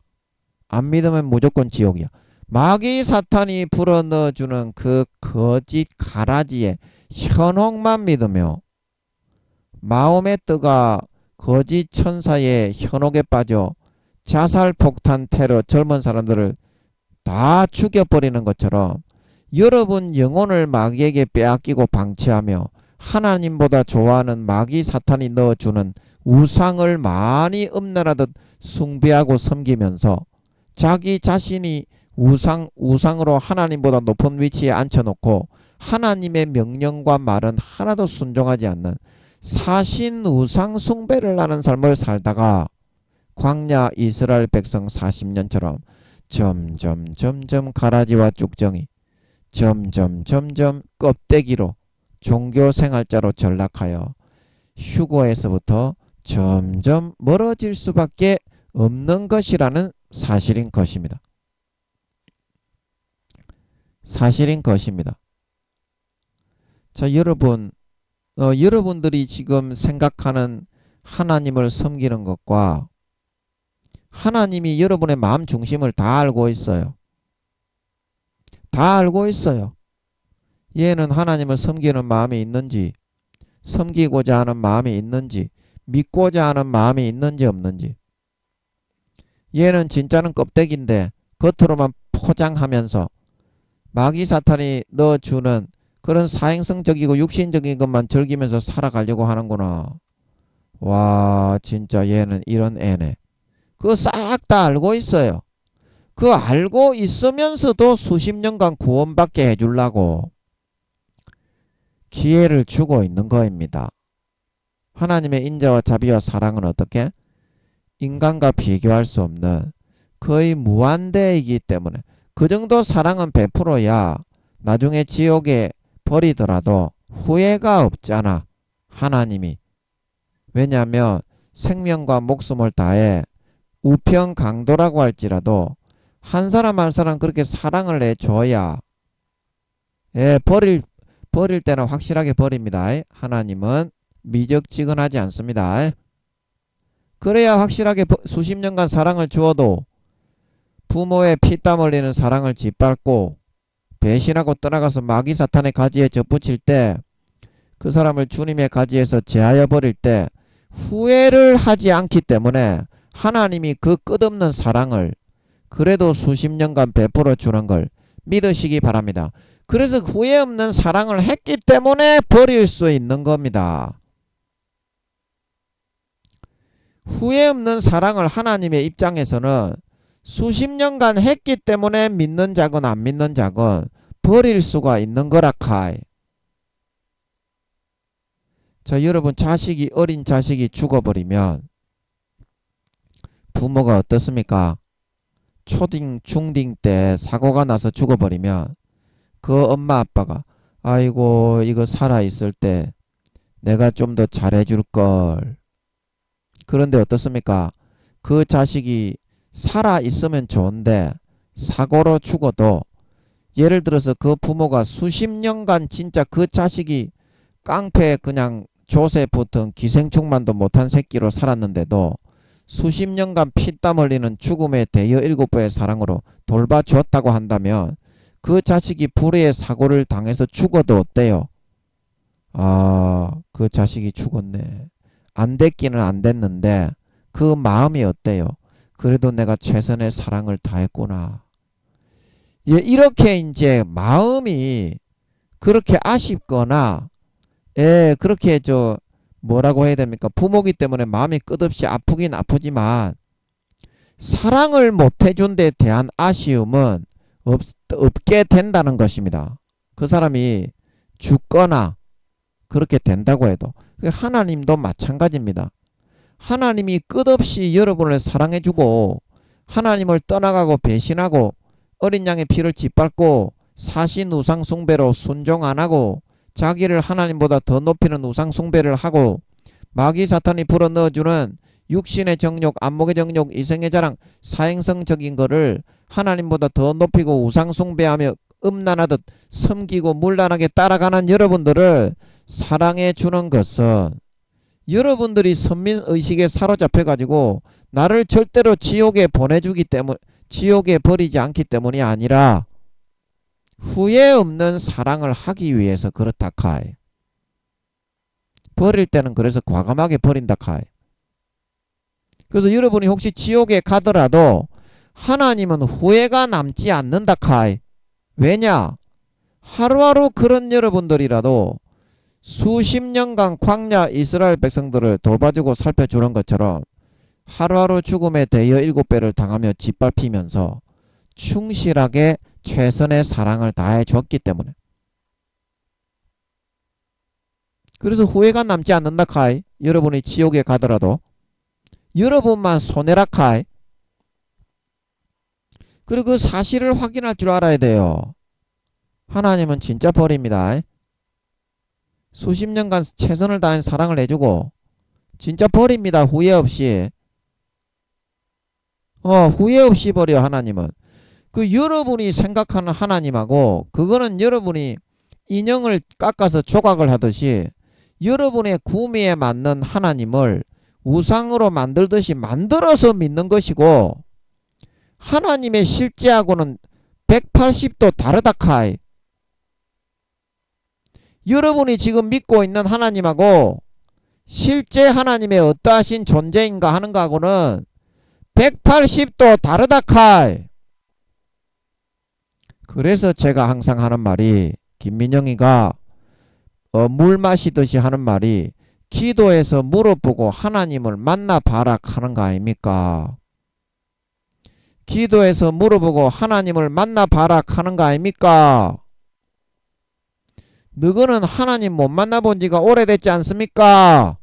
안 믿으면 무조건 지옥이야. 마귀 사탄이 불어넣어주는 그 거짓 가라지에 현혹만 믿으며 마음의 뜨가 거짓 천사의 현혹에 빠져 자살, 폭탄, 테러, 젊은 사람들을 다 죽여버리는 것처럼 여러분 영혼을 마귀에게 빼앗기고 방치하며 하나님보다 좋아하는 마귀 사탄이 넣어주는 우상을 많이 음란하듯 숭배하고 섬기면서 자기 자신이 우상으로 하나님보다 높은 위치에 앉혀놓고 하나님의 명령과 말은 하나도 순종하지 않는 사신 우상 숭배를 하는 삶을 살다가 광야 이스라엘 백성 40년처럼 점점 가라지와 쭉정이 점점 껍데기로 종교생활자로 전락하여 휴거에서부터 점점 멀어질 수밖에 없는 것이라는 사실인 것입니다. 사실인 것입니다. 자, 여러분들이 지금 생각하는 하나님을 섬기는 것과 하나님이 여러분의 마음 중심을 다 알고 있어요. 다 알고 있어요. 얘는 하나님을 섬기는 마음이 있는지, 섬기고자 하는 마음이 있는지, 믿고자 하는 마음이 있는지 없는지. 얘는 진짜는 껍데기인데 겉으로만 포장하면서 마귀 사탄이 넣어주는 그런 사행성적이고 육신적인 것만 즐기면서 살아가려고 하는구나. 와, 진짜 얘는 이런 애네. 그거 싹 다 알고 있어요. 그거 알고 있으면서도 수십 년간 구원받게 해주려고 기회를 주고 있는 거입니다. 하나님의 인자와 자비와 사랑은 어떻게? 인간과 비교할 수 없는 거의 무한대이기 때문에 그 정도 사랑은 베풀어야 나중에 지옥에 버리더라도 후회가 없잖아. 하나님이. 왜냐하면 생명과 목숨을 다해 우편 강도라고 할지라도 한 사람 한 사람 그렇게 사랑을 해줘야 버릴 때는 확실하게 버립니다. 하나님은 미적지근하지 않습니다. 그래야 확실하게 수십 년간 사랑을 주어도 부모의 피땀 흘리는 사랑을 짓밟고 배신하고 떠나가서 마귀 사탄의 가지에 접붙일 때 그 사람을 주님의 가지에서 제하여 버릴 때 후회를 하지 않기 때문에 하나님이 그 끝없는 사랑을 그래도 수십 년간 베풀어 주는 걸 믿으시기 바랍니다. 그래서 후회 없는 사랑을 했기 때문에 버릴 수 있는 겁니다. 후회 없는 사랑을 하나님의 입장에서는 수십 년간 했기 때문에 믿는 자건 안 믿는 자건 버릴 수가 있는 거라 카이. 자, 여러분 어린 자식이 죽어버리면 부모가 어떻습니까? 초딩, 중딩 때 사고가 나서 죽어버리면 그 엄마 아빠가 아이고 이거 살아있을 때 내가 좀 더 잘해줄 걸. 그런데 어떻습니까? 그 자식이 살아있으면 좋은데 사고로 죽어도 예를 들어서 그 부모가 수십 년간 진짜 그 자식이 깡패 그냥 조세 붙은 기생충만도 못한 새끼로 살았는데도 수십 년간 피땀 흘리는 죽음의 대여 7배의 사랑으로 돌봐주었다고 한다면 그 자식이 불의의 사고를 당해서 죽어도 어때요? 아, 그 자식이 죽었네. 안 됐기는 안 됐는데 그 마음이 어때요? 그래도 내가 최선의 사랑을 다했구나. 예, 이렇게 이제 마음이 그렇게 아쉽거나 그렇게 뭐라고 해야 됩니까? 부모기 때문에 마음이 끝없이 아프긴 아프지만 사랑을 못 해준 데 대한 아쉬움은 없게 된다는 것입니다. 그 사람이 죽거나 그렇게 된다고 해도 하나님도 마찬가지입니다. 하나님이 끝없이 여러분을 사랑해주고 하나님을 떠나가고 배신하고 어린 양의 피를 짓밟고 사신 우상 숭배로 순종 안하고 자기를 하나님보다 더 높이는 우상 숭배를 하고 마귀 사탄이 불어넣어주는 육신의 정욕, 안목의 정욕, 이생의 자랑, 사행성적인 거를 하나님보다 더 높이고 우상 숭배하며 음란하듯 섬기고 물란하게 따라가는 여러분들을 사랑해 주는 것은 여러분들이 선민의식에 사로잡혀 가지고 나를 절대로 지옥에 보내주기 때문, 지옥에 버리지 않기 때문이 아니라 후회 없는 사랑을 하기 위해서 그렇다 카이. 버릴 때는 그래서 과감하게 버린다 카이. 그래서 여러분이 혹시 지옥에 가더라도 하나님은 후회가 남지 않는다 카이. 왜냐? 하루하루 그런 여러분들이라도 수십 년간 광야 이스라엘 백성들을 돌봐주고 살펴주는 것처럼 하루하루 죽음에 대여 7배를 당하며 짓밟히면서 충실하게 최선의 사랑을 다해 줬기 때문에. 그래서 후회가 남지 않는다 카이. 여러분이 지옥에 가더라도 여러분만 손해라 카이. 그리고 그 사실을 확인할 줄 알아야 돼요. 하나님은 진짜 버립니다. 수십 년간 최선을 다한 사랑을 해주고 진짜 버립니다. 후회 없이. 후회 없이 버려 하나님은. 그 여러분이 생각하는 하나님하고 그거는 여러분이 인형을 깎아서 조각을 하듯이 여러분의 구미에 맞는 하나님을 우상으로 만들듯이 만들어서 믿는 것이고 하나님의 실제하고는 180도 다르다 카이. 여러분이 지금 믿고 있는 하나님하고 실제 하나님의 어떠하신 존재인가 하는 거하고는 180도 다르다 카이. 그래서 제가 항상 하는 말이 김민영이가 물 마시듯이 하는 말이 기도해서 물어보고 하나님을 만나봐라 하는 거 아닙니까? 기도해서 물어보고 하나님을 만나봐라 하는 거 아닙니까? 너희는 하나님 못 만나본 지가 오래됐지 않습니까?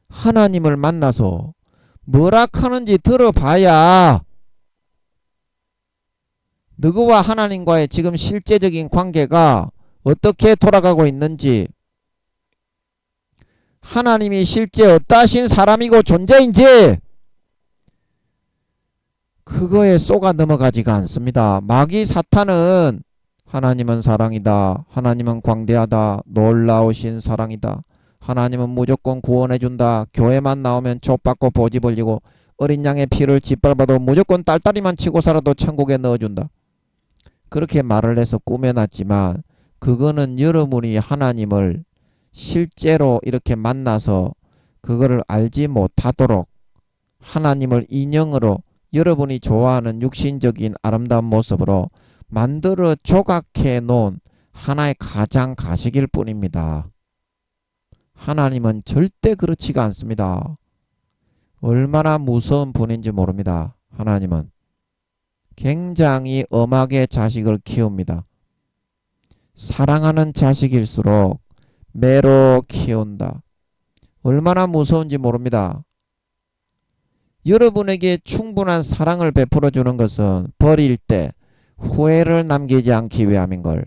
하나님을 만나서 뭐라 하는지 들어봐야 너희와 하나님과의 지금 실제적인 관계가 어떻게 돌아가고 있는지, 하나님이 실제 어떠하신 사람이고 존재인지 그거에 쏘가 넘어가지가 않습니다. 마귀 사탄은 하나님은 사랑이다, 하나님은 광대하다, 놀라우신 사랑이다, 하나님은 무조건 구원해준다, 교회만 나오면 족받고 보지 벌리고 어린 양의 피를 짓밟아도 무조건 딸딸이만 치고 살아도 천국에 넣어준다, 그렇게 말을 해서 꾸며놨지만 그거는 여러분이 하나님을 실제로 이렇게 만나서 그거를 알지 못하도록 하나님을 인형으로 여러분이 좋아하는 육신적인 아름다운 모습으로 만들어 조각해 놓은 하나의 가장 가식일 뿐입니다. 하나님은 절대 그렇지가 않습니다. 얼마나 무서운 분인지 모릅니다. 하나님은 굉장히 엄하게 자식을 키웁니다. 사랑하는 자식일수록 매로 키운다. 얼마나 무서운지 모릅니다. 여러분에게 충분한 사랑을 베풀어 주는 것은 버릴 때 후회를 남기지 않기 위함인걸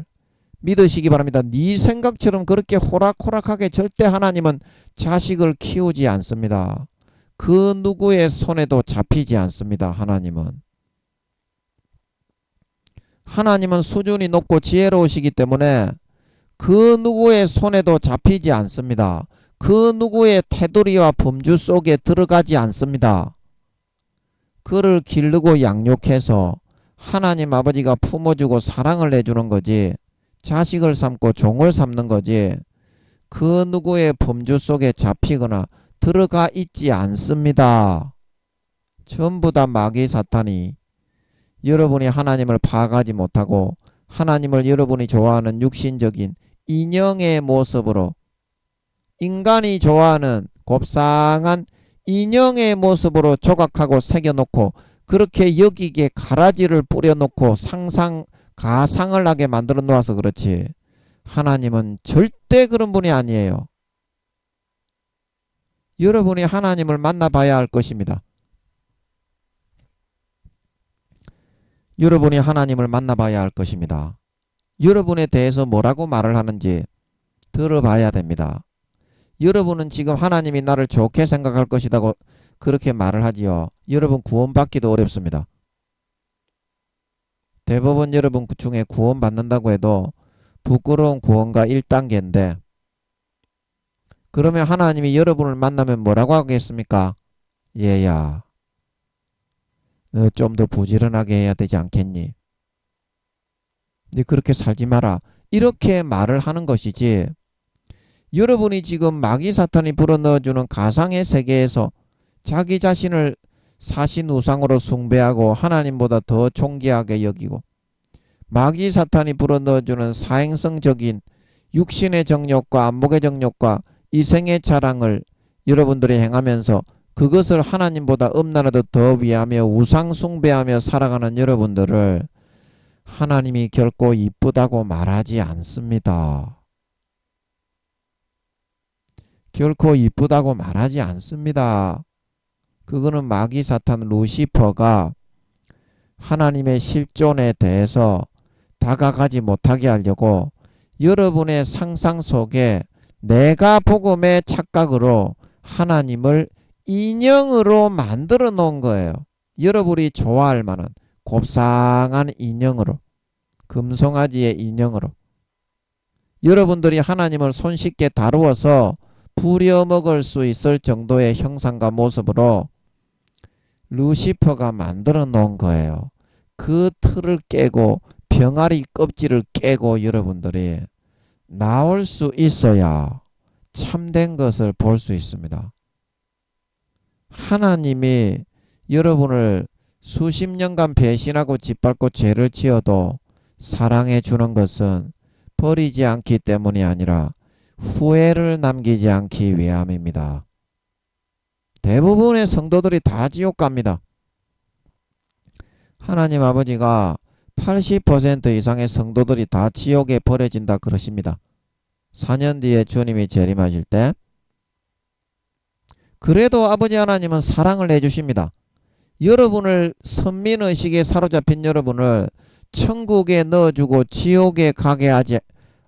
믿으시기 바랍니다. 네 생각처럼 그렇게 호락호락하게 절대 하나님은 자식을 키우지 않습니다. 그 누구의 손에도 잡히지 않습니다. 하나님은 수준이 높고 지혜로우시기 때문에 그 누구의 손에도 잡히지 않습니다. 그 누구의 테두리와 범주 속에 들어가지 않습니다. 그를 기르고 양육해서 하나님 아버지가 품어주고 사랑을 해주는 거지, 자식을 삼고 종을 삼는 거지, 그 누구의 범주 속에 잡히거나 들어가 있지 않습니다. 전부 다 마귀 사탄이 여러분이 하나님을 파악하지 못하고 하나님을 여러분이 좋아하는 육신적인 인형의 모습으로, 인간이 좋아하는 곱상한 인형의 모습으로 조각하고 새겨놓고 그렇게 여기게 가라지를 뿌려놓고 가상을 하게 만들어 놓아서 그렇지 하나님은 절대 그런 분이 아니에요. 여러분이 하나님을 만나봐야 할 것입니다. 여러분이 하나님을 만나봐야 할 것입니다. 여러분에 대해서 뭐라고 말을 하는지 들어봐야 됩니다. 여러분은 지금 하나님이 나를 좋게 생각할 것이라고 그렇게 말을 하지요. 여러분 구원받기도 어렵습니다. 대부분 여러분 중에 구원받는다고 해도 부끄러운 구원가 1단계인데 그러면 하나님이 여러분을 만나면 뭐라고 하겠습니까? 얘야, 너 좀 더 부지런하게 해야 되지 않겠니? 네 그렇게 살지 마라. 이렇게 말을 하는 것이지 여러분이 지금 마귀 사탄이 불어넣어주는 가상의 세계에서 자기 자신을 사신 우상으로 숭배하고 하나님보다 더 존귀하게 여기고 마귀 사탄이 불어넣어주는 사행성적인 육신의 정욕과 안목의 정욕과 이생의 자랑을 여러분들이 행하면서 그것을 하나님보다 엄나라도 더 위하며 우상 숭배하며 살아가는 여러분들을 하나님이 결코 이쁘다고 말하지 않습니다. 결코 이쁘다고 말하지 않습니다. 그거는 마귀 사탄 루시퍼가 하나님의 실존에 대해서 다가가지 못하게 하려고 여러분의 상상 속에 내가 복음의 착각으로 하나님을 인형으로 만들어 놓은 거예요. 여러분이 좋아할 만한 곱상한 인형으로, 금송아지의 인형으로 여러분들이 하나님을 손쉽게 다루어서 부려먹을 수 있을 정도의 형상과 모습으로 루시퍼가 만들어 놓은 거예요. 그 틀을 깨고 병아리 껍질을 깨고 여러분들이 나올 수 있어야 참된 것을 볼 수 있습니다. 하나님이 여러분을 수십 년간 배신하고 짓밟고 죄를 지어도 사랑해 주는 것은 버리지 않기 때문이 아니라 후회를 남기지 않기 위함입니다. 대부분의 성도들이 다 지옥 갑니다. 하나님 아버지가 80% 이상의 성도들이 다 지옥에 버려진다 그러십니다. 4년 뒤에 주님이 재림하실 때 그래도 아버지 하나님은 사랑을 해주십니다. 여러분을 선민의식에 사로잡힌 여러분을 천국에 넣어주고 지옥에 가게 하지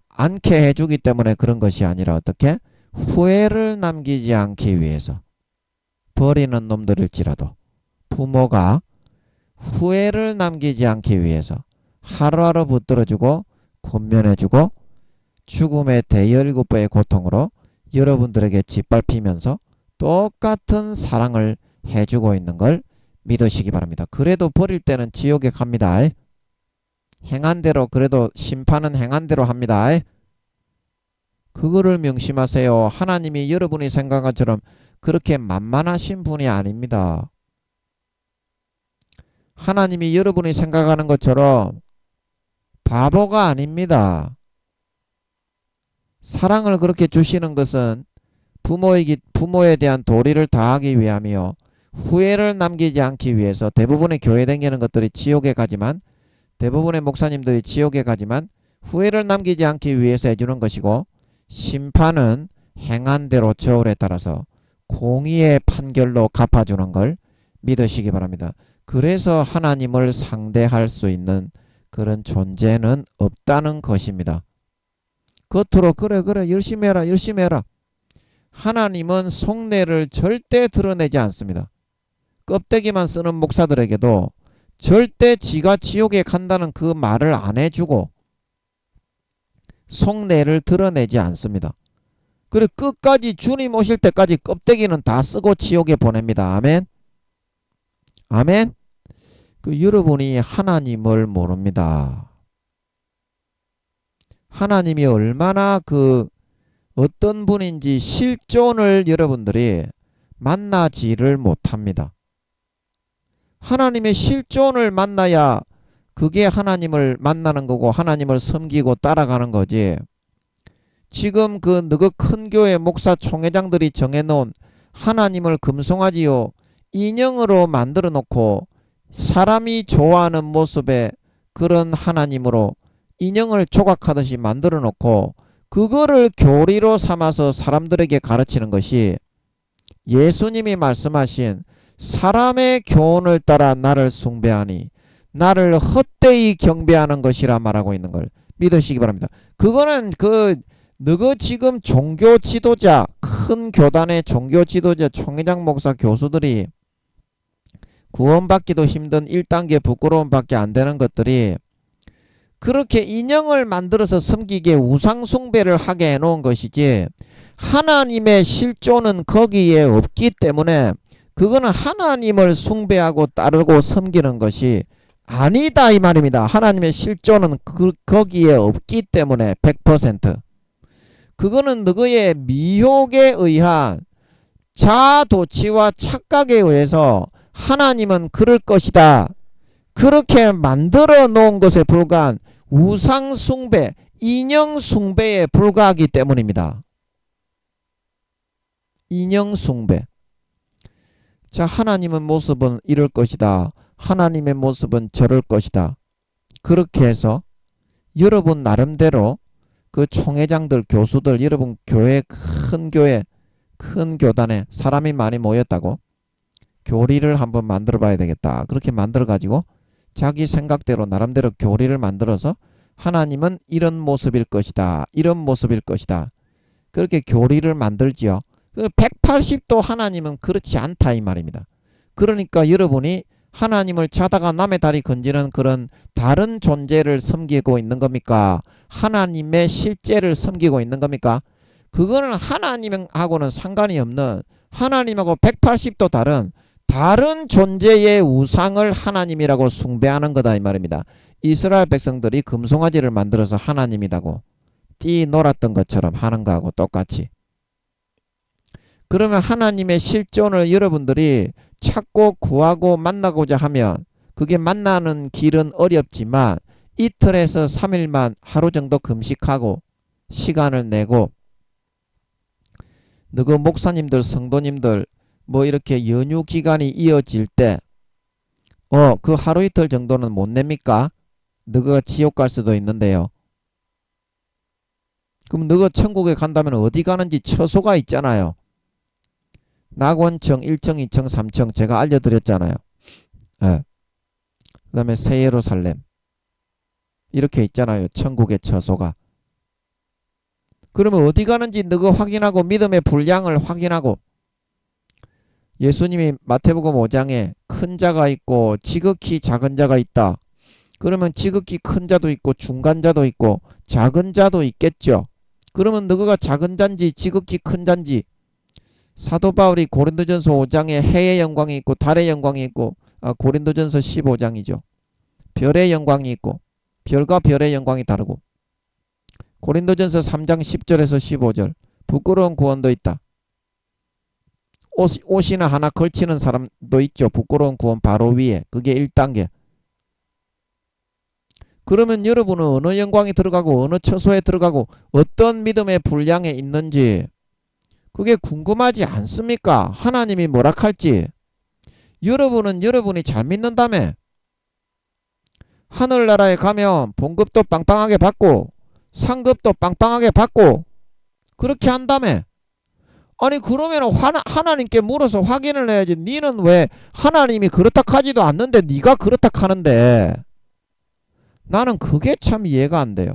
않게 해주기 때문에 그런 것이 아니라 어떻게? 후회를 남기지 않기 위해서 버리는 놈들일지라도 부모가 후회를 남기지 않기 위해서 하루하루 붙들어주고 권면해주고 죽음의 대열급의 고통으로 여러분들에게 짓밟히면서 똑같은 사랑을 해주고 있는 걸 믿으시기 바랍니다. 그래도 버릴 때는 지옥에 갑니다. 행한 대로 그래도 심판은 행한 대로 합니다. 그거를 명심하세요. 하나님이 여러분이 생각한 것처럼 그렇게 만만하신 분이 아닙니다. 하나님이 여러분이 생각하는 것처럼 바보가 아닙니다. 사랑을 그렇게 주시는 것은 부모에 대한 도리를 다하기 위함이요 후회를 남기지 않기 위해서 대부분의 교회 다니는 것들이 지옥에 가지만 대부분의 목사님들이 지옥에 가지만 후회를 남기지 않기 위해서 해주는 것이고 심판은 행한 대로 저울에 따라서 공의의 판결로 갚아주는 걸 믿으시기 바랍니다. 그래서 하나님을 상대할 수 있는 그런 존재는 없다는 것입니다. 겉으로 그래 열심히 해라 하나님은 속내를 절대 드러내지 않습니다. 껍데기만 쓰는 목사들에게도 절대 지가 지옥에 간다는 그 말을 안 해주고 속내를 드러내지 않습니다. 그리고 끝까지 주님 오실 때까지 껍데기는 다 쓰고 지옥에 보냅니다. 아멘. 아멘. 여러분이 하나님을 모릅니다. 하나님이 얼마나 어떤 분인지 실존을 여러분들이 만나지를 못합니다. 하나님의 실존을 만나야 그게 하나님을 만나는 거고 하나님을 섬기고 따라가는 거지. 지금 너그 큰 교회 목사 총회장들이 정해놓은 하나님을 금송아지요 인형으로 만들어 놓고 사람이 좋아하는 모습에 그런 하나님으로 인형을 조각하듯이 만들어 놓고 그거를 교리로 삼아서 사람들에게 가르치는 것이 예수님이 말씀하신 사람의 교훈을 따라 나를 숭배하니 나를 헛되이 경배하는 것이라 말하고 있는 걸 믿으시기 바랍니다. 그거는 너가 지금 종교 지도자, 큰 교단의 종교 지도자, 총회장 목사 교수들이 구원받기도 힘든 1단계 부끄러움밖에 안 되는 것들이 그렇게 인형을 만들어서 섬기게 우상숭배를 하게 해놓은 것이지 하나님의 실존은 거기에 없기 때문에 그거는 하나님을 숭배하고 따르고 섬기는 것이 아니다 이 말입니다. 하나님의 실존은 거기에 없기 때문에 100% 그거는 너의 미혹에 의한 자아도취와 착각에 의해서 하나님은 그럴 것이다. 그렇게 만들어 놓은 것에 불과한 우상숭배, 인형숭배에 불과하기 때문입니다. 인형숭배. 자, 하나님의 모습은 이럴 것이다. 하나님의 모습은 저럴 것이다. 그렇게 해서 여러분 나름대로 그 총회장들, 교수들, 여러분 교회, 큰 교단에 사람이 많이 모였다고 교리를 한번 만들어 봐야 되겠다. 그렇게 만들어 가지고 자기 생각대로 나름대로 교리를 만들어서 하나님은 이런 모습일 것이다. 이런 모습일 것이다. 그렇게 교리를 만들지요. 180도 하나님은 그렇지 않다 이 말입니다. 그러니까 여러분이 하나님을 자다가 남의 다리 건지는 그런 다른 존재를 섬기고 있는 겁니까? 하나님의 실제를 섬기고 있는 겁니까? 그거는 하나님하고는 상관이 없는 하나님하고 180도 다른 존재의 우상을 하나님이라고 숭배하는 거다 이 말입니다. 이스라엘 백성들이 금송아지를 만들어서 하나님이라고 뛰놀았던 것처럼 하는 거하고 똑같이. 그러면 하나님의 실존을 여러분들이 찾고 구하고 만나고자 하면 그게 만나는 길은 어렵지만 이틀에서 3일만 하루 정도 금식하고 시간을 내고 너그 목사님들 성도님들 뭐 이렇게 연휴 기간이 이어질 때 그 하루 이틀 정도는 못 냅니까? 너가 지옥 갈 수도 있는데요. 그럼 너가 천국에 간다면 어디 가는지 처소가 있잖아요. 낙원청 1청 2청 3청 제가 알려드렸잖아요. 그 다음에 새 예루살렘 이렇게 있잖아요. 천국의 처소가. 그러면 어디 가는지 너가 확인하고 믿음의 분량을 확인하고 예수님이 마태복음 5장에 큰 자가 있고 지극히 작은 자가 있다. 그러면 지극히 큰 자도 있고 중간 자도 있고 작은 자도 있겠죠. 그러면 너가 작은 자인지 지극히 큰 자인지 사도 바울이 고린도전서 5장에 해의 영광이 있고 달의 영광이 있고 고린도전서 15장이죠. 별의 영광이 있고 별과 별의 영광이 다르고 고린도전서 3장 10절에서 15절 부끄러운 구원도 있다. 옷이나 하나 걸치는 사람도 있죠. 부끄러운 구원 바로 위에. 그게 1단계. 그러면 여러분은 어느 영광이 들어가고 어느 처소에 들어가고 어떤 믿음의 분량에 있는지 그게 궁금하지 않습니까? 하나님이 뭐라 할지. 여러분은 여러분이 잘 믿는다며. 하늘나라에 가면 봉급도 빵빵하게 받고 상급도 빵빵하게 받고 그렇게 한다며. 아니 그러면 하나님께 물어서 확인을 해야지. 니는 왜 하나님이 그렇다 하지도 않는데 니가 그렇다 하는데. 나는 그게 참 이해가 안 돼요.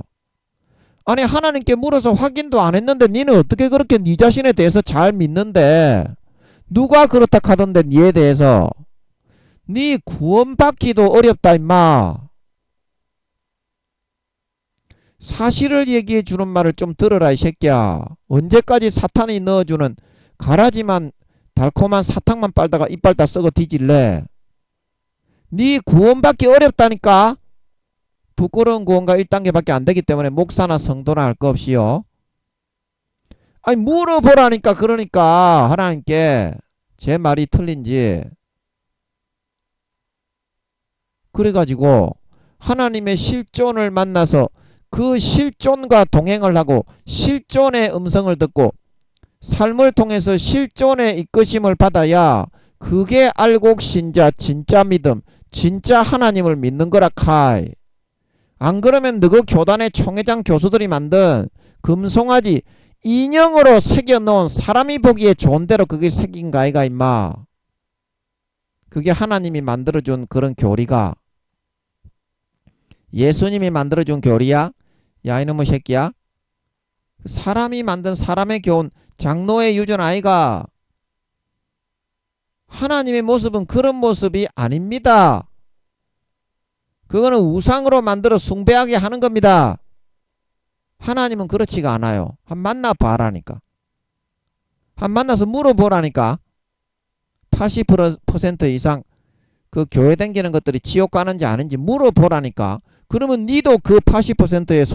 아니 하나님께 물어서 확인도 안 했는데 니는 어떻게 그렇게 니 자신에 대해서 잘 믿는데. 누가 그렇다 하던데 니에 대해서. 니 구원받기도 어렵다 임마. 사실을 얘기해 주는 말을 좀 들어라 이 새끼야. 언제까지 사탄이 넣어주는 가라지만 달콤한 사탕만 빨다가 이빨 다 썩어 뒤질래. 니 구원받기 어렵다니까. 부끄러운 구원가 1단계밖에 안 되기 때문에 목사나 성도나 할 거 없이요. 아니 물어보라니까. 그러니까 하나님께 제 말이 틀린지. 그래가지고 하나님의 실존을 만나서 그 실존과 동행을 하고 실존의 음성을 듣고 삶을 통해서 실존의 이끄심을 받아야 그게 알곡신자 진짜 믿음 진짜 하나님을 믿는 거라 카이. 안 그러면 너그 교단의 총회장 교수들이 만든 금송아지 인형으로 새겨놓은 사람이 보기에 좋은 대로 그게 새긴 거 아이가 임마. 그게 하나님이 만들어준 그런 교리가 예수님이 만들어준 교리야? 야 이놈의 새끼야. 사람이 만든 사람의 교훈 장로의 유전 아이가. 하나님의 모습은 그런 모습이 아닙니다. 그거는 우상으로 만들어 숭배하게 하는 겁니다. 하나님은 그렇지가 않아요. 한 만나봐라니까. 한 만나서 물어보라니까. 80% 이상 그 교회 다니는 것들이 지옥 가는지 아닌지 물어보라니까. 그러면 니도 그 80%에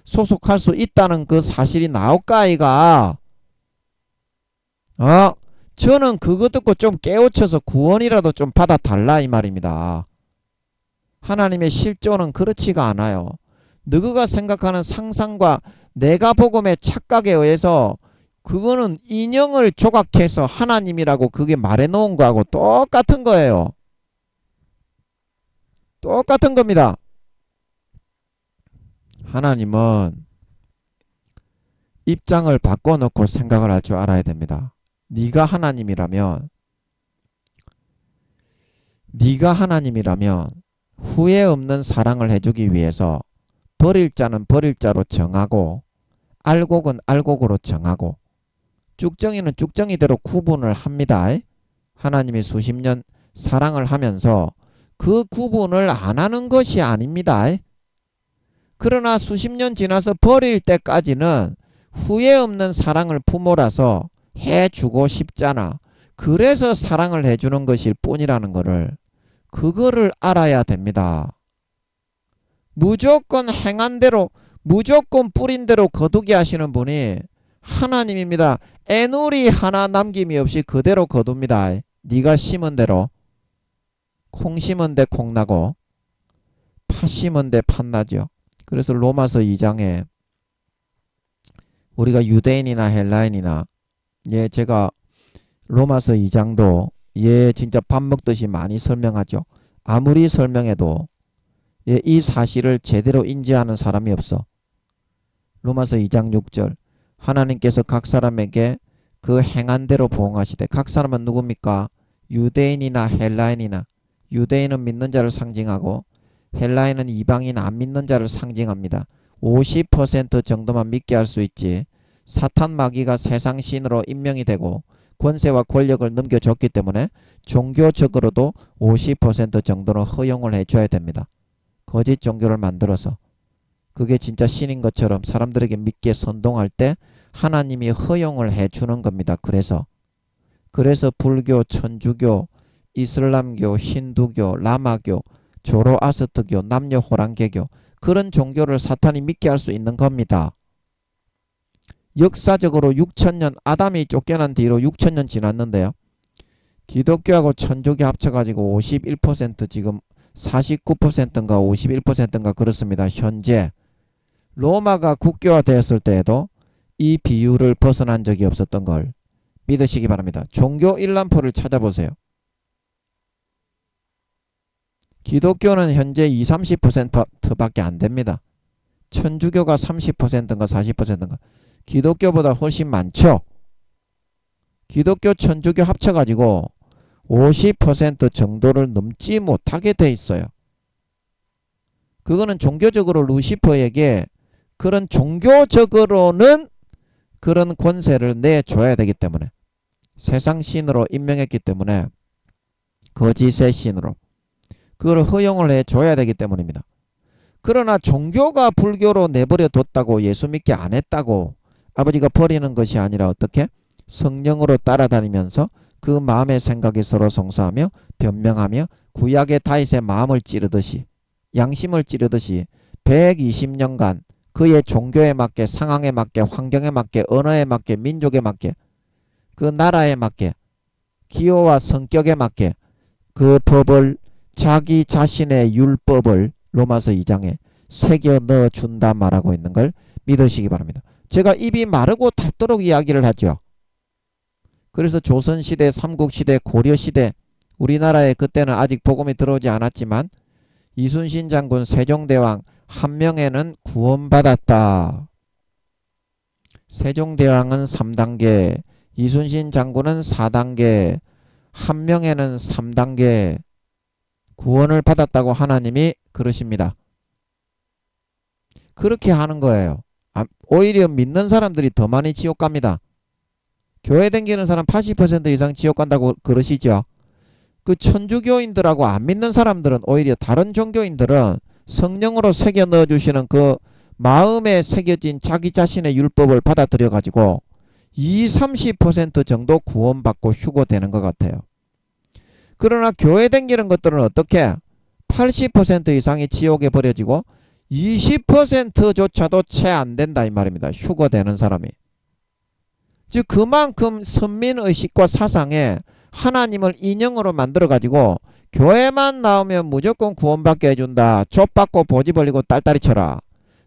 소속할 수 있다는 그 사실이 나올까 아이가. 저는 그거 듣고 좀 깨우쳐서 구원이라도 좀 받아달라 이 말입니다. 하나님의 실존은 그렇지가 않아요. 너가 생각하는 상상과 내가 복음의 착각에 의해서 그거는 인형을 조각해서 하나님이라고 그게 말해놓은 거하고 똑같은 거예요. 똑같은 겁니다. 하나님은 입장을 바꿔놓고 생각을 할 줄 알아야 됩니다. 네가 하나님이라면 후회 없는 사랑을 해주기 위해서 버릴 자는 버릴 자로 정하고 알곡은 알곡으로 정하고 쭉정이는 쭉정이대로 구분을 합니다. 하나님이 수십 년 사랑을 하면서 그 구분을 안 하는 것이 아닙니다. 그러나 수십 년 지나서 버릴 때까지는 후회 없는 사랑을 품어라서 해주고 싶잖아. 그래서 사랑을 해주는 것일 뿐이라는 거를 그거를 알아야 됩니다. 무조건 행한 대로 무조건 뿌린 대로 거두게 하시는 분이 하나님입니다. 애누리 하나 남김이 없이 그대로 거둡니다. 네가 심은 대로 콩 심은 데 콩 나고 팥 심은 데 팥 나죠. 그래서 로마서 2장에 우리가 유대인이나 헬라인이나 제가 로마서 2장도 진짜 밥 먹듯이 많이 설명하죠. 아무리 설명해도 이 사실을 제대로 인지하는 사람이 없어. 로마서 2장 6절 하나님께서 각 사람에게 그 행한 대로 보응하시되 각 사람은 누굽니까? 유대인이나 헬라인이나 유대인은 믿는 자를 상징하고 헬라인은 이방인 안 믿는 자를 상징합니다. 50% 정도만 믿게 할 수 있지. 사탄 마귀가 세상 신으로 임명이 되고 권세와 권력을 넘겨줬기 때문에 종교적으로도 50% 정도는 허용을 해줘야 됩니다. 거짓 종교를 만들어서 그게 진짜 신인 것처럼 사람들에게 믿게 선동할 때 하나님이 허용을 해주는 겁니다. 그래서 불교, 천주교, 이슬람교, 힌두교, 라마교, 조로아스트교, 남녀호랑개교 그런 종교를 사탄이 믿게 할 수 있는 겁니다. 역사적으로 6천년 아담이 쫓겨난 뒤로 6천년 지났는데요. 기독교하고 천주교 합쳐가지고 51% 지금 49%인가 51%인가 그렇습니다. 현재 로마가 국교화되었을 때에도 이 비율을 벗어난 적이 없었던 걸 믿으시기 바랍니다. 종교 일람표를 찾아보세요. 기독교는 현재 20-30%밖에 안 됩니다. 천주교가 30%인가 40%인가 기독교보다 훨씬 많죠. 기독교 천주교 합쳐가지고 50% 정도를 넘지 못하게 돼 있어요. 그거는 종교적으로 루시퍼에게 그런 종교적으로는 그런 권세를 내줘야 되기 때문에 세상 신으로 임명했기 때문에 거짓의 신으로 그걸 허용을 해줘야 되기 때문입니다. 그러나 종교가 불교로 내버려 뒀다고 예수 믿게 안 했다고 아버지가 버리는 것이 아니라 어떻게? 성령으로 따라다니면서 그 마음의 생각이 서로 송사하며 변명하며 구약의 다윗의 마음을 찌르듯이 양심을 찌르듯이 120년간 그의 종교에 맞게 상황에 맞게 환경에 맞게 언어에 맞게 민족에 맞게 그 나라에 맞게 기호와 성격에 맞게 그 법을 자기 자신의 율법을 로마서 2장에 새겨 넣어준다 말하고 있는 걸 믿으시기 바랍니다. 제가 입이 마르고 닳도록 이야기를 하죠. 그래서 조선시대, 삼국시대, 고려시대 우리나라에 그때는 아직 복음이 들어오지 않았지만 이순신 장군, 세종대왕, 한 명에는 구원받았다. 세종대왕은 3단계, 이순신 장군은 4단계, 한 명에는 3단계 구원을 받았다고 하나님이 그러십니다. 그렇게 하는 거예요. 오히려 믿는 사람들이 더 많이 지옥 갑니다. 교회 다니는 사람 80% 이상 지옥 간다고 그러시죠. 그 천주교인들하고 안 믿는 사람들은 오히려 다른 종교인들은 성령으로 새겨 넣어주시는 그 마음에 새겨진 자기 자신의 율법을 받아들여 가지고 20-30% 정도 구원받고 휴거되는 것 같아요. 그러나 교회 다니는 것들은 어떻게 80% 이상이 지옥에 버려지고 20%조차도 채 안 된다 이 말입니다. 휴거되는 사람이. 즉 그만큼 선민의식과 사상에 하나님을 인형으로 만들어 가지고 교회만 나오면 무조건 구원받게 해준다. 좁받고 보지 벌리고 딸딸이 쳐라.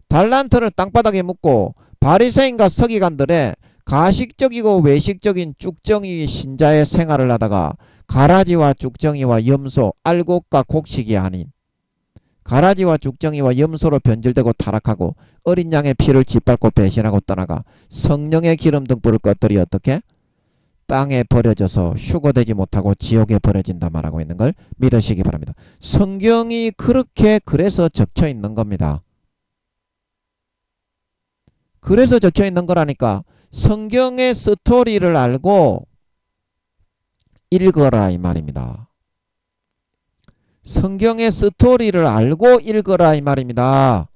달란트를 땅바닥에 묻고 바리새인과 서기관들의 가식적이고 외식적인 쭉정이 신자의 생활을 하다가 가라지와 쭉정이와 염소, 알곡과 곡식이 아닌 가라지와 죽정이와 염소로 변질되고 타락하고 어린 양의 피를 짓밟고 배신하고 떠나가 성령의 기름 등불을 꺼뜨리 어떻게? 땅에 버려져서 휴거되지 못하고 지옥에 버려진다 말하고 있는 걸 믿으시기 바랍니다. 성경이 그렇게 그래서 적혀 있는 겁니다. 그래서 적혀 있는 거라니까. 성경의 스토리를 알고 읽어라 이 말입니다. 성경의 스토리를 알고 읽어라 이 말입니다.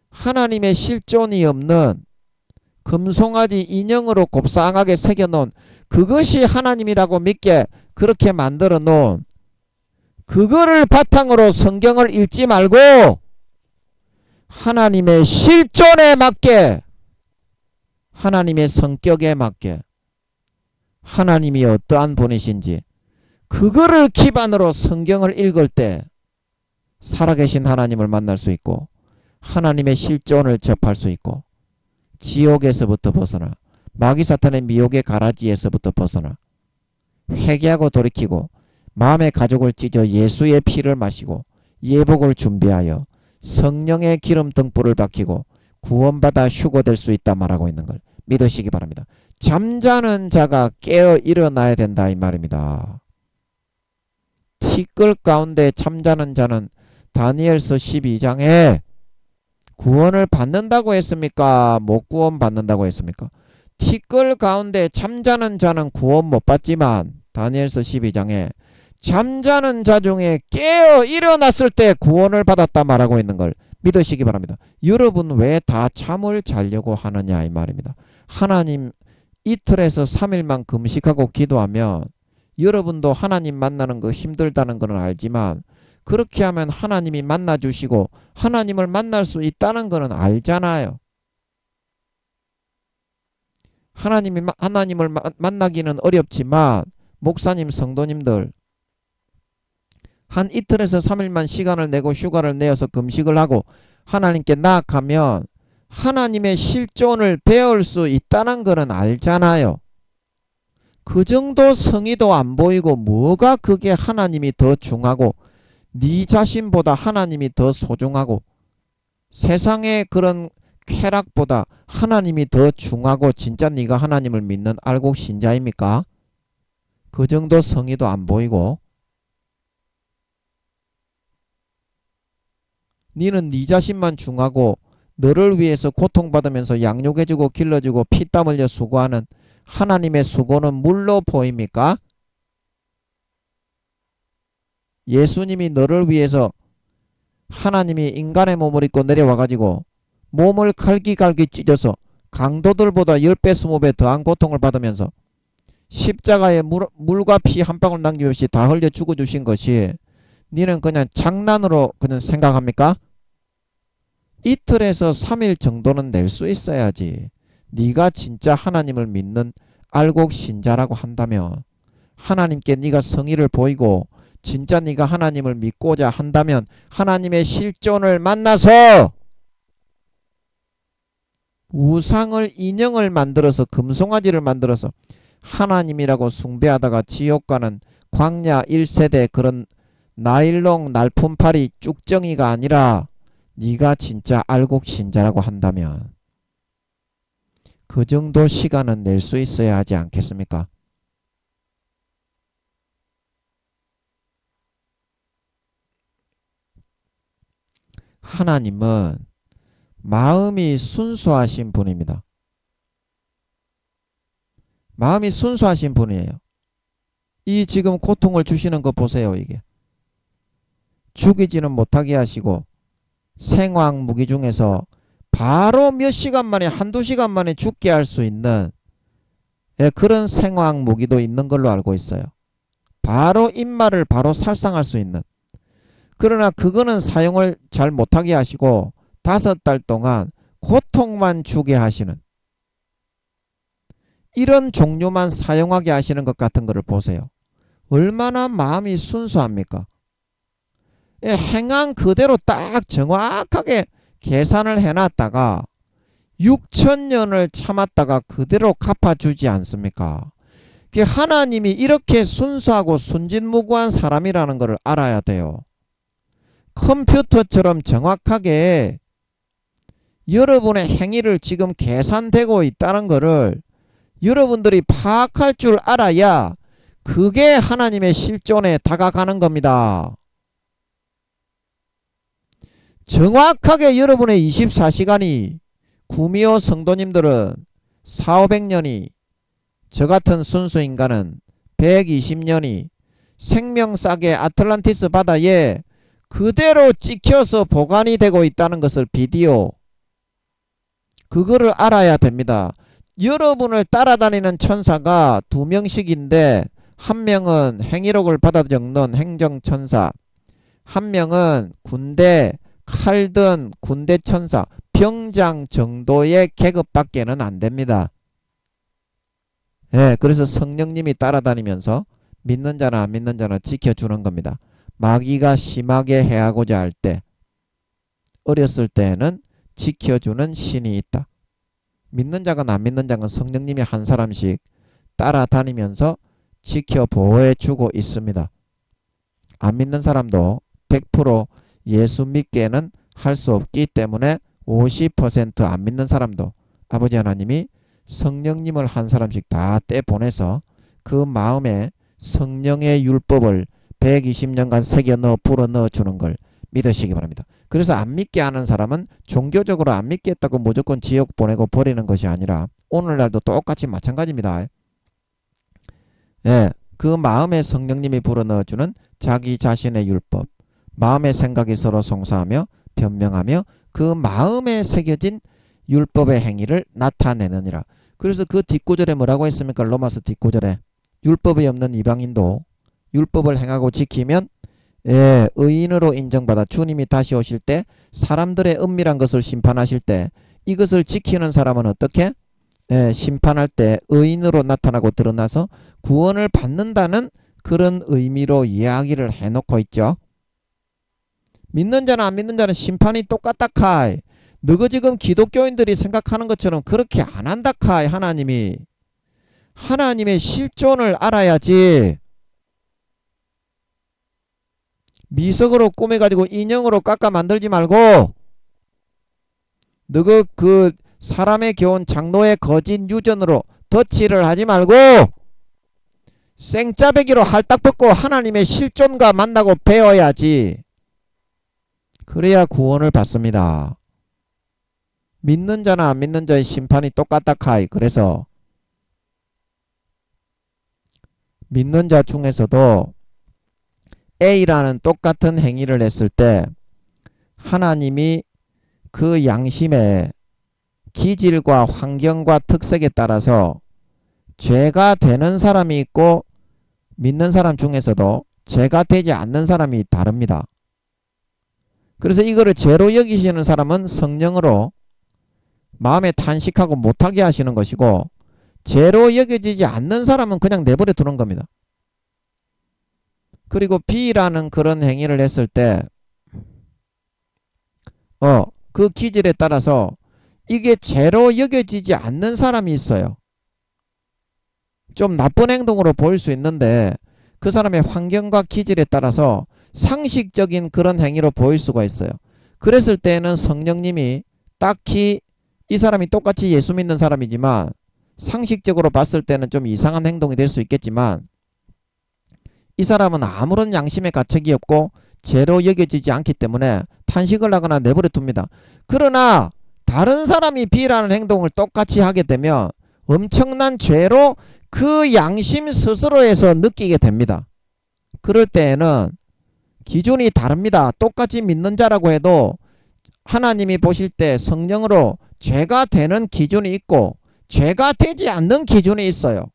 하나님의 실존이 없는 금송아지 인형으로 곱상하게 새겨놓은 그것이 하나님이라고 믿게 그렇게 만들어 놓은 그거를 바탕으로 성경을 읽지 말고 하나님의 실존에 맞게 하나님의 성격에 맞게 하나님이 어떠한 분이신지 그거를 기반으로 성경을 읽을 때 살아계신 하나님을 만날 수 있고 하나님의 실존을 접할 수 있고 지옥에서부터 벗어나 마귀 사탄의 미혹의 가라지에서부터 벗어나 회개하고 돌이키고 마음의 가죽을 찢어 예수의 피를 마시고 예복을 준비하여 성령의 기름 등불을 밝히고 구원받아 휴거될 수 있다 말하고 있는 걸 믿으시기 바랍니다. 잠자는 자가 깨어 일어나야 된다 이 말입니다. 티끌 가운데 잠자는 자는 다니엘서 12장에 구원을 받는다고 했습니까? 못 구원 받는다고 했습니까? 티끌 가운데 잠자는 자는 구원 못 받지만 다니엘서 12장에 잠자는 자 중에 깨어 일어났을 때 구원을 받았다 말하고 있는 걸 믿으시기 바랍니다. 여러분 왜 다 잠을 자려고 하느냐 이 말입니다. 하나님 이틀에서 3일만 금식하고 기도하면 여러분도 하나님 만나는 거 힘들다는 건 알지만 그렇게 하면 하나님이 만나주시고 하나님을 만날 수 있다는 것은 알잖아요. 하나님을 만나기는 어렵지만 목사님 성도님들 한 이틀에서 3일만 시간을 내고 휴가를 내어서 금식을 하고 하나님께 나아가면 하나님의 실존을 배울 수 있다는 것은 알잖아요. 그 정도 성의도 안 보이고 뭐가 그게 하나님이 더 중하고 네 자신보다 하나님이 더 소중하고 세상의 그런 쾌락보다 하나님이 더 중하고 진짜 네가 하나님을 믿는 알곡 신자입니까? 그 정도 성의도 안 보이고 니는 네 자신만 중하고 너를 위해서 고통받으면서 양육해주고 길러주고 피땀 흘려 수고하는 하나님의 수고는 물로 보입니까? 예수님이 너를 위해서 하나님이 인간의 몸을 입고 내려와가지고 몸을 갈기갈기 찢어서 강도들보다 10배 20배 더한 고통을 받으면서 십자가에 물과 피 한 방울 남김없이 다 흘려 죽어주신 것이 니는 그냥 장난으로 그냥 생각합니까? 이틀에서 3일 정도는 낼 수 있어야지. 네가 진짜 하나님을 믿는 알곡 신자라고 한다면 하나님께 네가 성의를 보이고 진짜 네가 하나님을 믿고자 한다면 하나님의 실존을 만나서 우상을 인형을 만들어서 금송아지를 만들어서 하나님이라고 숭배하다가 지옥 가는 광야 1세대 그런 나일론 날품팔이 쭉정이가 아니라 네가 진짜 알곡신자라고 한다면 그 정도 시간은 낼 수 있어야 하지 않겠습니까? 하나님은 마음이 순수하신 분입니다. 마음이 순수하신 분이에요. 이 지금 고통을 주시는 거 보세요. 이게 죽이지는 못하게 하시고 생황 무기 중에서 바로 몇 시간 만에 한두 시간 만에 죽게 할 수 있는 그런 생황 무기도 있는 걸로 알고 있어요. 바로 입마를 바로 살상할 수 있는. 그러나 그거는 사용을 잘 못하게 하시고 5달 동안 고통만 주게 하시는 이런 종류만 사용하게 하시는 것 같은 거를 보세요. 얼마나 마음이 순수합니까? 행한 그대로 딱 정확하게 계산을 해놨다가 6천년을 참았다가 그대로 갚아주지 않습니까? 하나님이 이렇게 순수하고 순진무구한 사람이라는 것을 알아야 돼요. 컴퓨터처럼 정확하게 여러분의 행위를 지금 계산되고 있다는 것을 여러분들이 파악할 줄 알아야 그게 하나님의 실존에 다가가는 겁니다. 정확하게 여러분의 24시간이 구미호 성도님들은 400~500년이 저 같은 순수인간은 120년이 생명싸게 아틀란티스 바다에 그대로 찍혀서 보관이 되고 있다는 것을 비디오 그거를 알아야 됩니다. 여러분을 따라다니는 천사가 2명씩인데 한 명은 행위록을 받아 적는 행정천사, 한 명은 군대 칼든 군대천사 병장 정도의 계급밖에는 안 됩니다. 그래서 성령님이 따라다니면서 믿는 자나 안 믿는 자나 지켜주는 겁니다. 마귀가 심하게 해하고자 할 때 어렸을 때에는 지켜주는 신이 있다. 믿는 자건 안 믿는 자건 성령님이 한 사람씩 따라다니면서 지켜 보호해주고 있습니다. 안 믿는 사람도 100% 예수 믿게는 할 수 없기 때문에 50%안 믿는 사람도 아버지 하나님이 성령님을 한 사람씩 다 떼보내서 그 마음에 성령의 율법을 120년간 새겨 넣어 불어 넣어 주는 걸 믿으시기 바랍니다. 그래서 안 믿게 하는 사람은 종교적으로 안 믿겠다고 무조건 지옥 보내고 버리는 것이 아니라 오늘날도 똑같이 마찬가지입니다. 그 마음에 성령님이 불어 넣어주는 자기 자신의 율법, 마음의 생각이 서로 송사하며 변명하며 그 마음에 새겨진 율법의 행위를 나타내느니라. 그래서 그 뒷구절에 뭐라고 했습니까? 로마서 뒷구절에 율법이 없는 이방인도 율법을 행하고 지키면 의인으로 인정받아 주님이 다시 오실 때 사람들의 은밀한 것을 심판하실 때 이것을 지키는 사람은 어떻게? 심판할 때 의인으로 나타나고 드러나서 구원을 받는다는 그런 의미로 이야기를 해놓고 있죠. 믿는 자나 안 믿는 자는 심판이 똑같다 카이. 너가 지금 기독교인들이 생각하는 것처럼 그렇게 안 한다 카이. 하나님이 하나님의 실존을 알아야지. 미석으로 꾸며가지고 인형으로 깎아 만들지 말고 너가 그 사람의 교훈 장로의 거짓 유전으로 덧칠을 하지 말고 생짜배기로 할딱 벗고 하나님의 실존과 만나고 배워야지. 그래야 구원을 받습니다. 믿는 자나 안 믿는 자의 심판이 똑같다 카이. 그래서 믿는 자 중에서도 A라는 똑같은 행위를 했을 때 하나님이 그 양심의 기질과 환경과 특색에 따라서 죄가 되는 사람이 있고 믿는 사람 중에서도 죄가 되지 않는 사람이 다릅니다. 그래서 이거를 죄로 여기시는 사람은 성령으로 마음에 탄식하고 못하게 하시는 것이고 죄로 여겨지지 않는 사람은 그냥 내버려 두는 겁니다. 그리고 B라는 그런 행위를 했을 때 그 기질에 따라서 이게 죄로 여겨지지 않는 사람이 있어요. 좀 나쁜 행동으로 보일 수 있는데 그 사람의 환경과 기질에 따라서 상식적인 그런 행위로 보일 수가 있어요. 그랬을 때는 성령님이 딱히 이 사람이 똑같이 예수 믿는 사람이지만 상식적으로 봤을 때는 좀 이상한 행동이 될 수 있겠지만 이 사람은 아무런 양심의 가책이 없고 죄로 여겨지지 않기 때문에 탄식을 하거나 내버려 둡니다. 그러나 다른 사람이 비라는 행동을 똑같이 하게 되면 엄청난 죄로 그 양심 스스로에서 느끼게 됩니다. 그럴 때에는 기준이 다릅니다. 똑같이 믿는 자라고 해도 하나님이 보실 때 성령으로 죄가 되는 기준이 있고 죄가 되지 않는 기준이 있어요.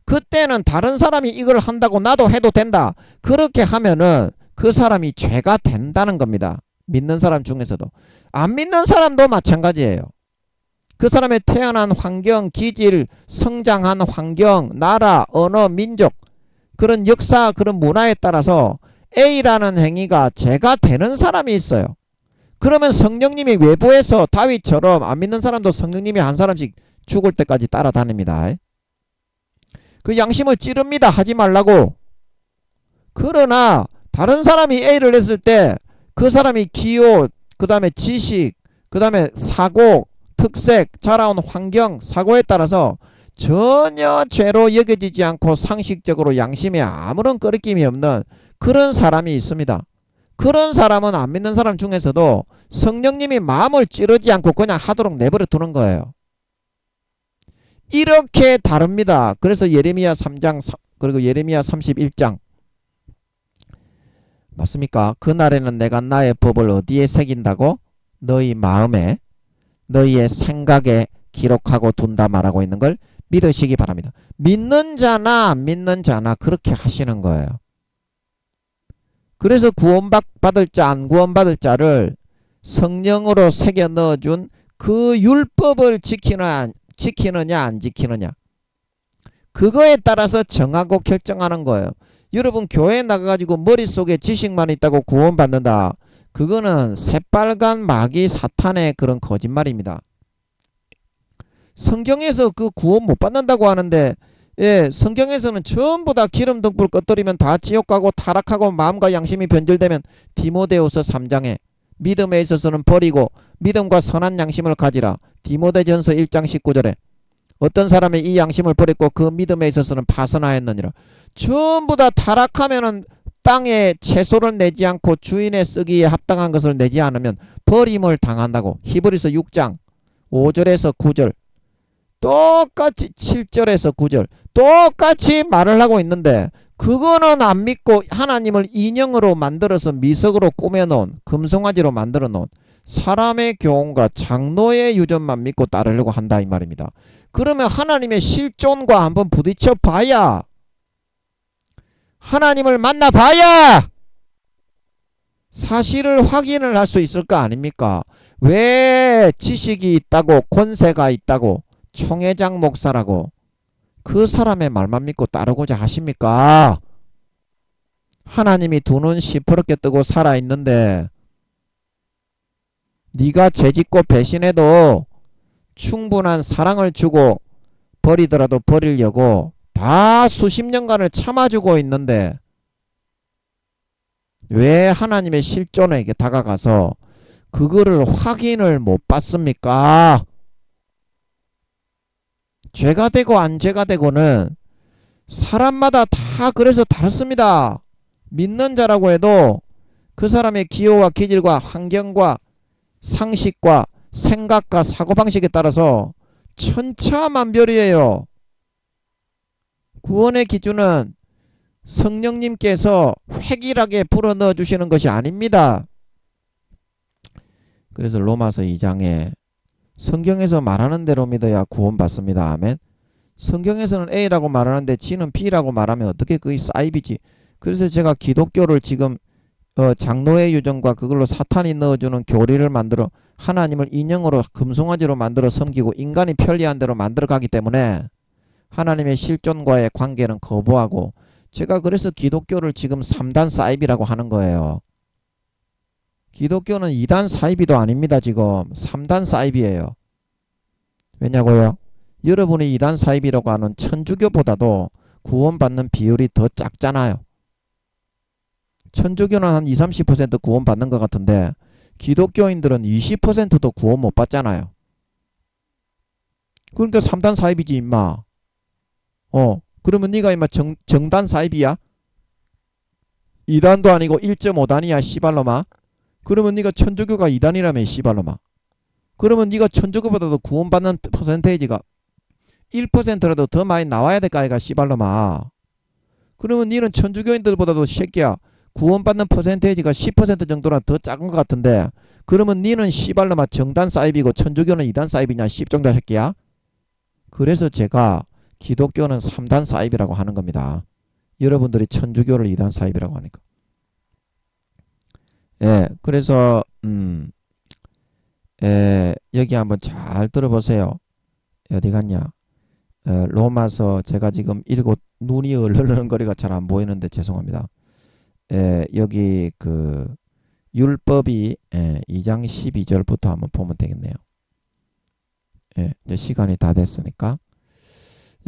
그때는 다른 사람이 이걸 한다고 나도 해도 된다. 그렇게 하면은 그 사람이 죄가 된다는 겁니다. 믿는 사람 중에서도. 안 믿는 사람도 마찬가지예요. 그 사람의 태어난 환경, 기질, 성장한 환경, 나라, 언어, 민족, 그런 역사, 그런 문화에 따라서 A라는 행위가 죄가 되는 사람이 있어요. 그러면 성령님이 외부에서 다윗처럼 안 믿는 사람도 성령님이 한 사람씩 죽을 때까지 따라다닙니다. 그 양심을 찌릅니다. 하지 말라고. 그러나 다른 사람이 A를 했을 때 그 사람이 기호, 그 다음에 지식, 그 다음에 사고, 특색, 자라온 환경, 사고에 따라서 전혀 죄로 여겨지지 않고 상식적으로 양심에 아무런 꺼리낌이 없는 그런 사람이 있습니다. 그런 사람은 안 믿는 사람 중에서도 성령님이 마음을 찌르지 않고 그냥 하도록 내버려 두는 거예요. 이렇게 다릅니다. 그래서 예레미야 3장 그리고 예레미야 31장 맞습니까? 그날에는 내가 나의 법을 어디에 새긴다고? 너희 마음에 너희의 생각에 기록하고 둔다 말하고 있는 걸 믿으시기 바랍니다. 믿는 자나 안 믿는 자나 그렇게 하시는 거예요. 그래서 구원받을 자 안 구원받을 자를 성령으로 새겨 넣어준 그 율법을 지키느냐 안 지키느냐 그거에 따라서 정하고 결정하는 거예요. 여러분 교회에 나가가지고 머릿속에 지식만 있다고 구원받는다. 그거는 새빨간 마귀 사탄의 그런 거짓말입니다. 성경에서 그 구원 못 받는다고 하는데 성경에서는 전부 다 기름 등불 꺼뜨리면 다 지옥 가고 타락하고 마음과 양심이 변질되면 디모데후서 3장에 믿음에 있어서는 버리고 믿음과 선한 양심을 가지라. 디모데전서 1장 19절에 어떤 사람이 이 양심을 버렸고 그 믿음에 있어서는 파선하였느니라. 전부 다 타락하면은 땅에 채소를 내지 않고 주인의 쓰기에 합당한 것을 내지 않으면 버림을 당한다고. 히브리서 6장 5절에서 9절 똑같이 7절에서 9절 똑같이 말을 하고 있는데 그거는 안 믿고 하나님을 인형으로 만들어서 미석으로 꾸며놓은 금송아지로 만들어 놓은 사람의 교훈과 장로의 유전만 믿고 따르려고 한다 이 말입니다. 그러면 하나님의 실존과 한번 부딪혀 봐야 하나님을 만나 봐야 사실을 확인을 할 수 있을 거 아닙니까? 왜 지식이 있다고 권세가 있다고 총회장 목사라고 그 사람의 말만 믿고 따르고자 하십니까? 하나님이 두 눈 시퍼렇게 뜨고 살아있는데 네가 죄짓고 배신해도 충분한 사랑을 주고 버리더라도 버리려고 다 수십 년간을 참아주고 있는데 왜 하나님의 실존에게 다가가서 그거를 확인을 못 받습니까? 죄가 되고 안 죄가 되고는 사람마다 다 그래서 다릅니다. 믿는 자라고 해도 그 사람의 기호와 기질과 환경과 상식과 생각과 사고방식에 따라서 천차만별이에요. 구원의 기준은 성령님께서 획일하게 불어넣어 주시는 것이 아닙니다. 그래서 로마서 2장에 성경에서 말하는 대로 믿어야 구원받습니다. 아멘. 성경에서는 A라고 말하는데 G는 B라고 말하면 어떻게 그게 사이비지. 그래서 제가 기독교를 지금 장로의 유전과 그걸로 사탄이 넣어주는 교리를 만들어 하나님을 인형으로 금송아지로 만들어 섬기고 인간이 편리한 대로 만들어 가기 때문에 하나님의 실존과의 관계는 거부하고 제가 그래서 기독교를 지금 3단 사이비라고 하는 거예요. 기독교는 2단 사이비도 아닙니다. 지금 3단 사이비예요. 왜냐고요? 여러분이 2단 사이비라고 하는 천주교보다도 구원받는 비율이 더 작잖아요. 천주교는 한 20, 30% 구원 받는 것 같은데 기독교인들은 20%도 구원 못 받잖아요. 그러니까 3단 사입이지 임마. 그러면 네가 임마 정단 사입이야? 2단도 아니고 1.5단이야 씨발로마. 그러면 네가 천주교가 2단이라며 씨발로마. 그러면 네가 천주교보다도 구원받는 퍼센테이지가 1%라도 더 많이 나와야 될까 아이가 씨발로마. 그러면 니는 천주교인들보다도 새끼야 구원받는 퍼센테이지가 10% 정도나 더 작은 것 같은데 그러면 니는 씨발로마 정단 사입이고 천주교는 2단 사입이냐 씹종자 새끼야. 그래서 제가 기독교는 3단 사입이라고 하는 겁니다. 여러분들이 천주교를 2단 사입이라고 하니까. 예, 그래서 여기 한번 잘 들어보세요. 어디 갔냐? 로마서 제가 지금 읽고 눈이 얼얼거리가 잘 안 보이는데 죄송합니다. 여기 그 율법이 2장 12절부터 한번 보면 되겠네요. 이제 시간이 다 됐으니까.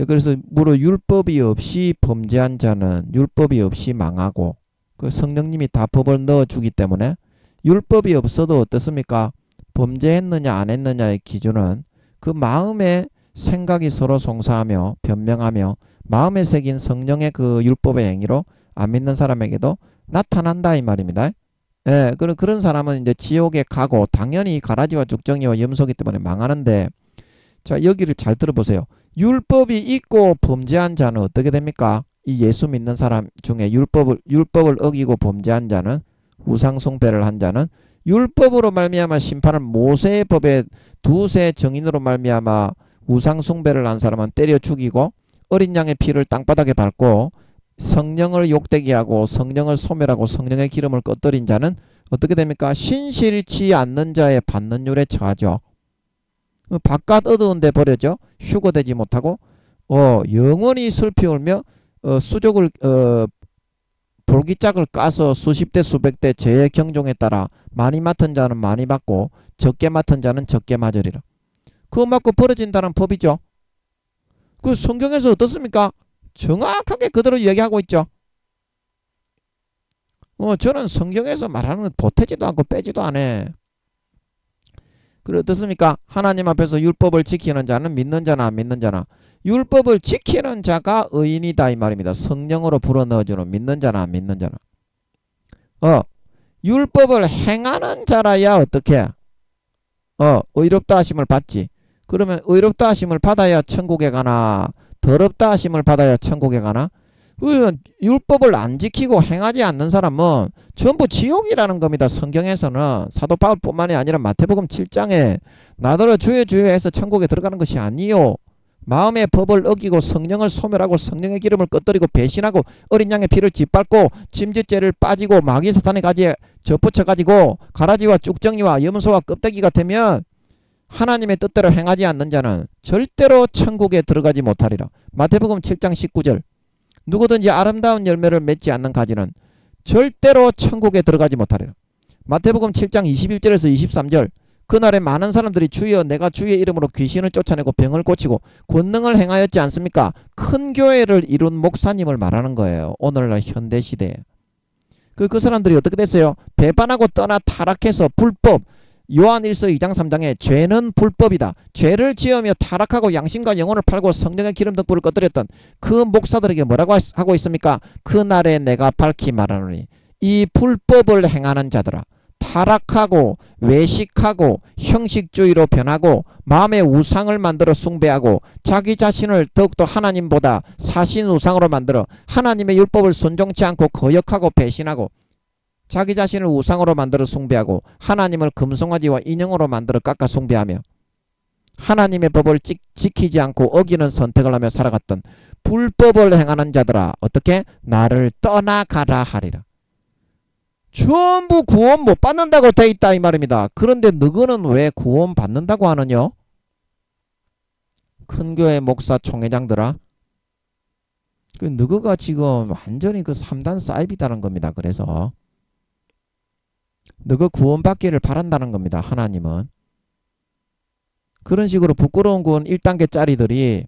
그래서 무릇 율법이 없이 범죄한 자는 율법이 없이 망하고 그 성령님이 다 법을 넣어주기 때문에 율법이 없어도 어떻습니까? 범죄했느냐 안 했느냐의 기준은 그 마음의 생각이 서로 송사하며 변명하며 마음에 새긴 성령의 그 율법의 행위로 안 믿는 사람에게도 나타난다 이 말입니다. 그런 사람은 이제 지옥에 가고 당연히 가라지와 죽정이와 염소기 때문에 망하는데 자 여기를 잘 들어보세요. 율법이 있고 범죄한 자는 어떻게 됩니까? 이 예수 믿는 사람 중에 율법을 어기고 범죄한 자는 우상 숭배를 한 자는 율법으로 말미암아 심판을 모세의 법에 두세 정인으로 말미암아 우상 숭배를 한 사람은 때려 죽이고 어린 양의 피를 땅바닥에 밟고 성령을 욕되게 하고 성령을 소멸하고 성령의 기름을 꺼뜨린 자는 어떻게 됩니까? 신실치 않는 자의 받는 율에 처하죠. 바깥 어두운 데 버려져 휴거되지 못하고 영원히 슬피 울며 수족을 볼기짝을 까서 수십 대 수백 대 죄의 경종에 따라 많이 맡은 자는 많이 받고 적게 맡은 자는 적게 맞으리라. 그거 맞고 벌어진다는 법이죠. 그 성경에서 어떻습니까? 정확하게 그대로 얘기하고 있죠. 저는 성경에서 말하는 건 보태지도 않고 빼지도 않아. 그래 어떻습니까? 하나님 앞에서 율법을 지키는 자는 믿는 자나 안 믿는 자나 율법을 지키는 자가 의인이다 이 말입니다. 성령으로 불어넣어주는 믿는 자나 안 믿는 자나 율법을 행하는 자라야 어떻게 의롭다 하심을 받지. 그러면 의롭다 하심을 받아야 천국에 가나 더럽다 하심을 받아야 천국에 가나? 율법을 안 지키고 행하지 않는 사람은 전부 지옥이라는 겁니다. 성경에서는 사도 바울뿐만이 아니라 마태복음 7장에 나더러 주여 주여 해서 천국에 들어가는 것이 아니요 마음의 법을 어기고 성령을 소멸하고 성령의 기름을 꺼뜨리고 배신하고 어린 양의 피를 짓밟고 짐짓죄를 빠지고 마귀 사탄의 가지에 접붙여가지고 가라지와 쭉정이와 염소와 껍데기가 되면 하나님의 뜻대로 행하지 않는 자는 절대로 천국에 들어가지 못하리라. 마태복음 7장 19절 누구든지 아름다운 열매를 맺지 않는 가지는 절대로 천국에 들어가지 못하리라. 마태복음 7장 21절에서 23절 그날에 많은 사람들이 주여 내가 주의 이름으로 귀신을 쫓아내고 병을 고치고 권능을 행하였지 않습니까? 큰 교회를 이룬 목사님을 말하는 거예요. 오늘날 현대시대에. 그 사람들이 어떻게 됐어요? 배반하고 떠나 타락해서 불법 요한일서 2장 3장에 죄는 불법이다. 죄를 지으며 타락하고 양심과 영혼을 팔고 성령의 기름 덕불을 꺼뜨렸던 그 목사들에게 뭐라고 하고 있습니까? 그날에 내가 밝히 말하노니 이 불법을 행하는 자들아 타락하고 외식하고 형식주의로 변하고 마음의 우상을 만들어 숭배하고 자기 자신을 더욱더 하나님보다 사신 우상으로 만들어 하나님의 율법을 순종치 않고 거역하고 배신하고 자기 자신을 우상으로 만들어 숭배하고 하나님을 금송아지와 인형으로 만들어 깎아 숭배하며 하나님의 법을 지키지 않고 어기는 선택을 하며 살아갔던 불법을 행하는 자들아 어떻게? 나를 떠나가라 하리라. 전부 구원 못 받는다고 돼 있다 이 말입니다. 그런데 너희는 왜 구원 받는다고 하느냐? 큰 교회 목사 총회장들아 너희가 지금 완전히 그 3단 사입이다는 겁니다. 그래서 너가 구원받기를 바란다는 겁니다. 하나님은. 그런 식으로 부끄러운 구원 1단계짜리들이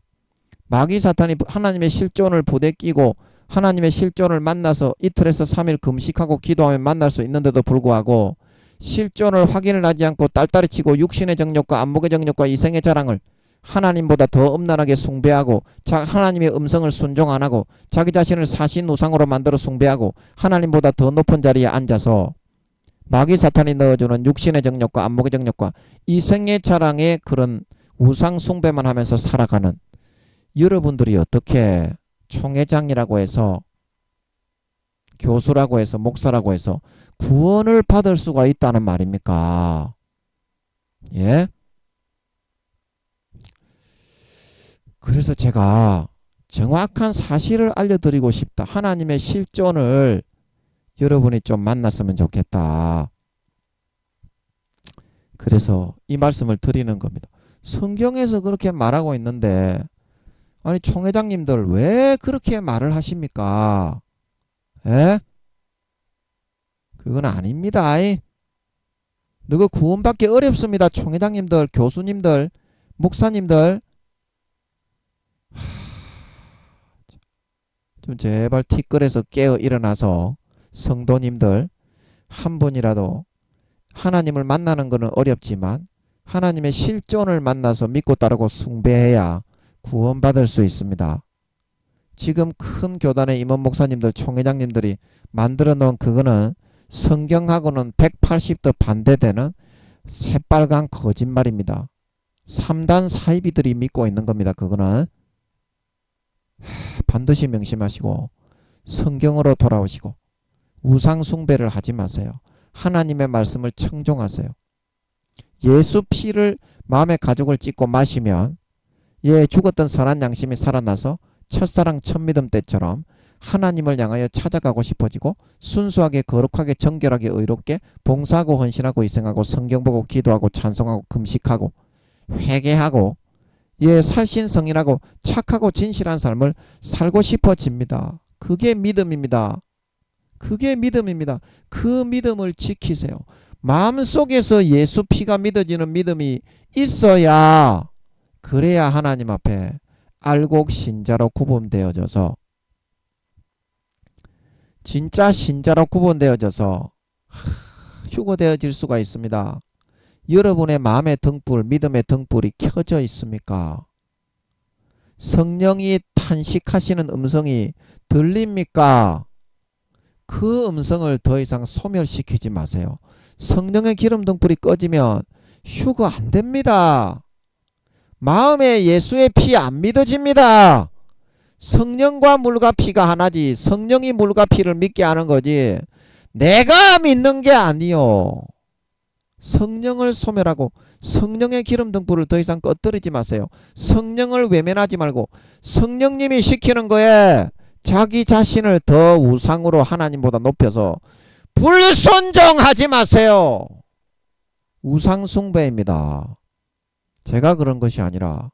마귀 사탄이 하나님의 실존을 부대 끼고 하나님의 실존을 만나서 이틀에서 3일 금식하고 기도하며 만날 수 있는데도 불구하고 실존을 확인을 하지 않고 딸딸이 치고 육신의 정욕과 안목의 정욕과 이생의 자랑을 하나님보다 더 엄란하게 숭배하고 하나님의 음성을 순종 안 하고 자기 자신을 사신 우상으로 만들어 숭배하고 하나님보다 더 높은 자리에 앉아서 마귀 사탄이 넣어주는 육신의 정욕과 안목의 정욕과 이생의 자랑의 그런 우상 숭배만 하면서 살아가는 여러분들이 어떻게 총회장이라고 해서 교수라고 해서 목사라고 해서 구원을 받을 수가 있다는 말입니까? 예? 그래서 제가 정확한 사실을 알려드리고 싶다. 하나님의 실존을 여러분이 좀 만났으면 좋겠다. 그래서 이 말씀을 드리는 겁니다. 성경에서 그렇게 말하고 있는데 아니 총회장님들 왜 그렇게 말을 하십니까? 에? 그건 아닙니다. 너가 구원받기 어렵습니다. 총회장님들, 교수님들, 목사님들. 좀 제발 티끌에서 깨어 일어나서 성도님들 한 분이라도 하나님을 만나는 것은 어렵지만 하나님의 실존을 만나서 믿고 따르고 숭배해야 구원받을 수 있습니다. 지금 큰 교단의 임원 목사님들, 총회장님들이 만들어 놓은 그거는 성경하고는 180도 반대되는 새빨간 거짓말입니다. 3단 사이비들이 믿고 있는 겁니다. 그거는 반드시 명심하시고 성경으로 돌아오시고 우상 숭배를 하지 마세요. 하나님의 말씀을 청종하세요. 예수 피를 마음의 가죽을 찢고 마시면 죽었던 선한 양심이 살아나서 첫사랑 첫믿음 때처럼 하나님을 향하여 찾아가고 싶어지고 순수하게 거룩하게 정결하게 의롭게 봉사하고 헌신하고 희생하고 성경 보고 기도하고 찬송하고 금식하고 회개하고 살신성인하고 착하고 진실한 삶을 살고 싶어집니다. 그게 믿음입니다. 그게 믿음입니다. 그 믿음을 지키세요. 마음속에서 예수 피가 믿어지는 믿음이 있어야 그래야 하나님 앞에 알곡 신자로 구분되어져서 진짜 신자로 구분되어져서 휴거되어질 수가 있습니다. 여러분의 마음의 등불, 믿음의 등불이 켜져 있습니까? 성령이 탄식하시는 음성이 들립니까? 그 음성을 더 이상 소멸시키지 마세요. 성령의 기름 등불이 꺼지면 휴거 안 됩니다. 마음에 예수의 피 안 믿어집니다. 성령과 물과 피가 하나지 성령이 물과 피를 믿게 하는 거지 내가 믿는 게 아니요. 성령을 소멸하고 성령의 기름 등불을 더 이상 꺼뜨리지 마세요. 성령을 외면하지 말고 성령님이 시키는 거에 자기 자신을 더 우상으로 하나님보다 높여서 불순종하지 마세요. 우상 숭배입니다. 제가 그런 것이 아니라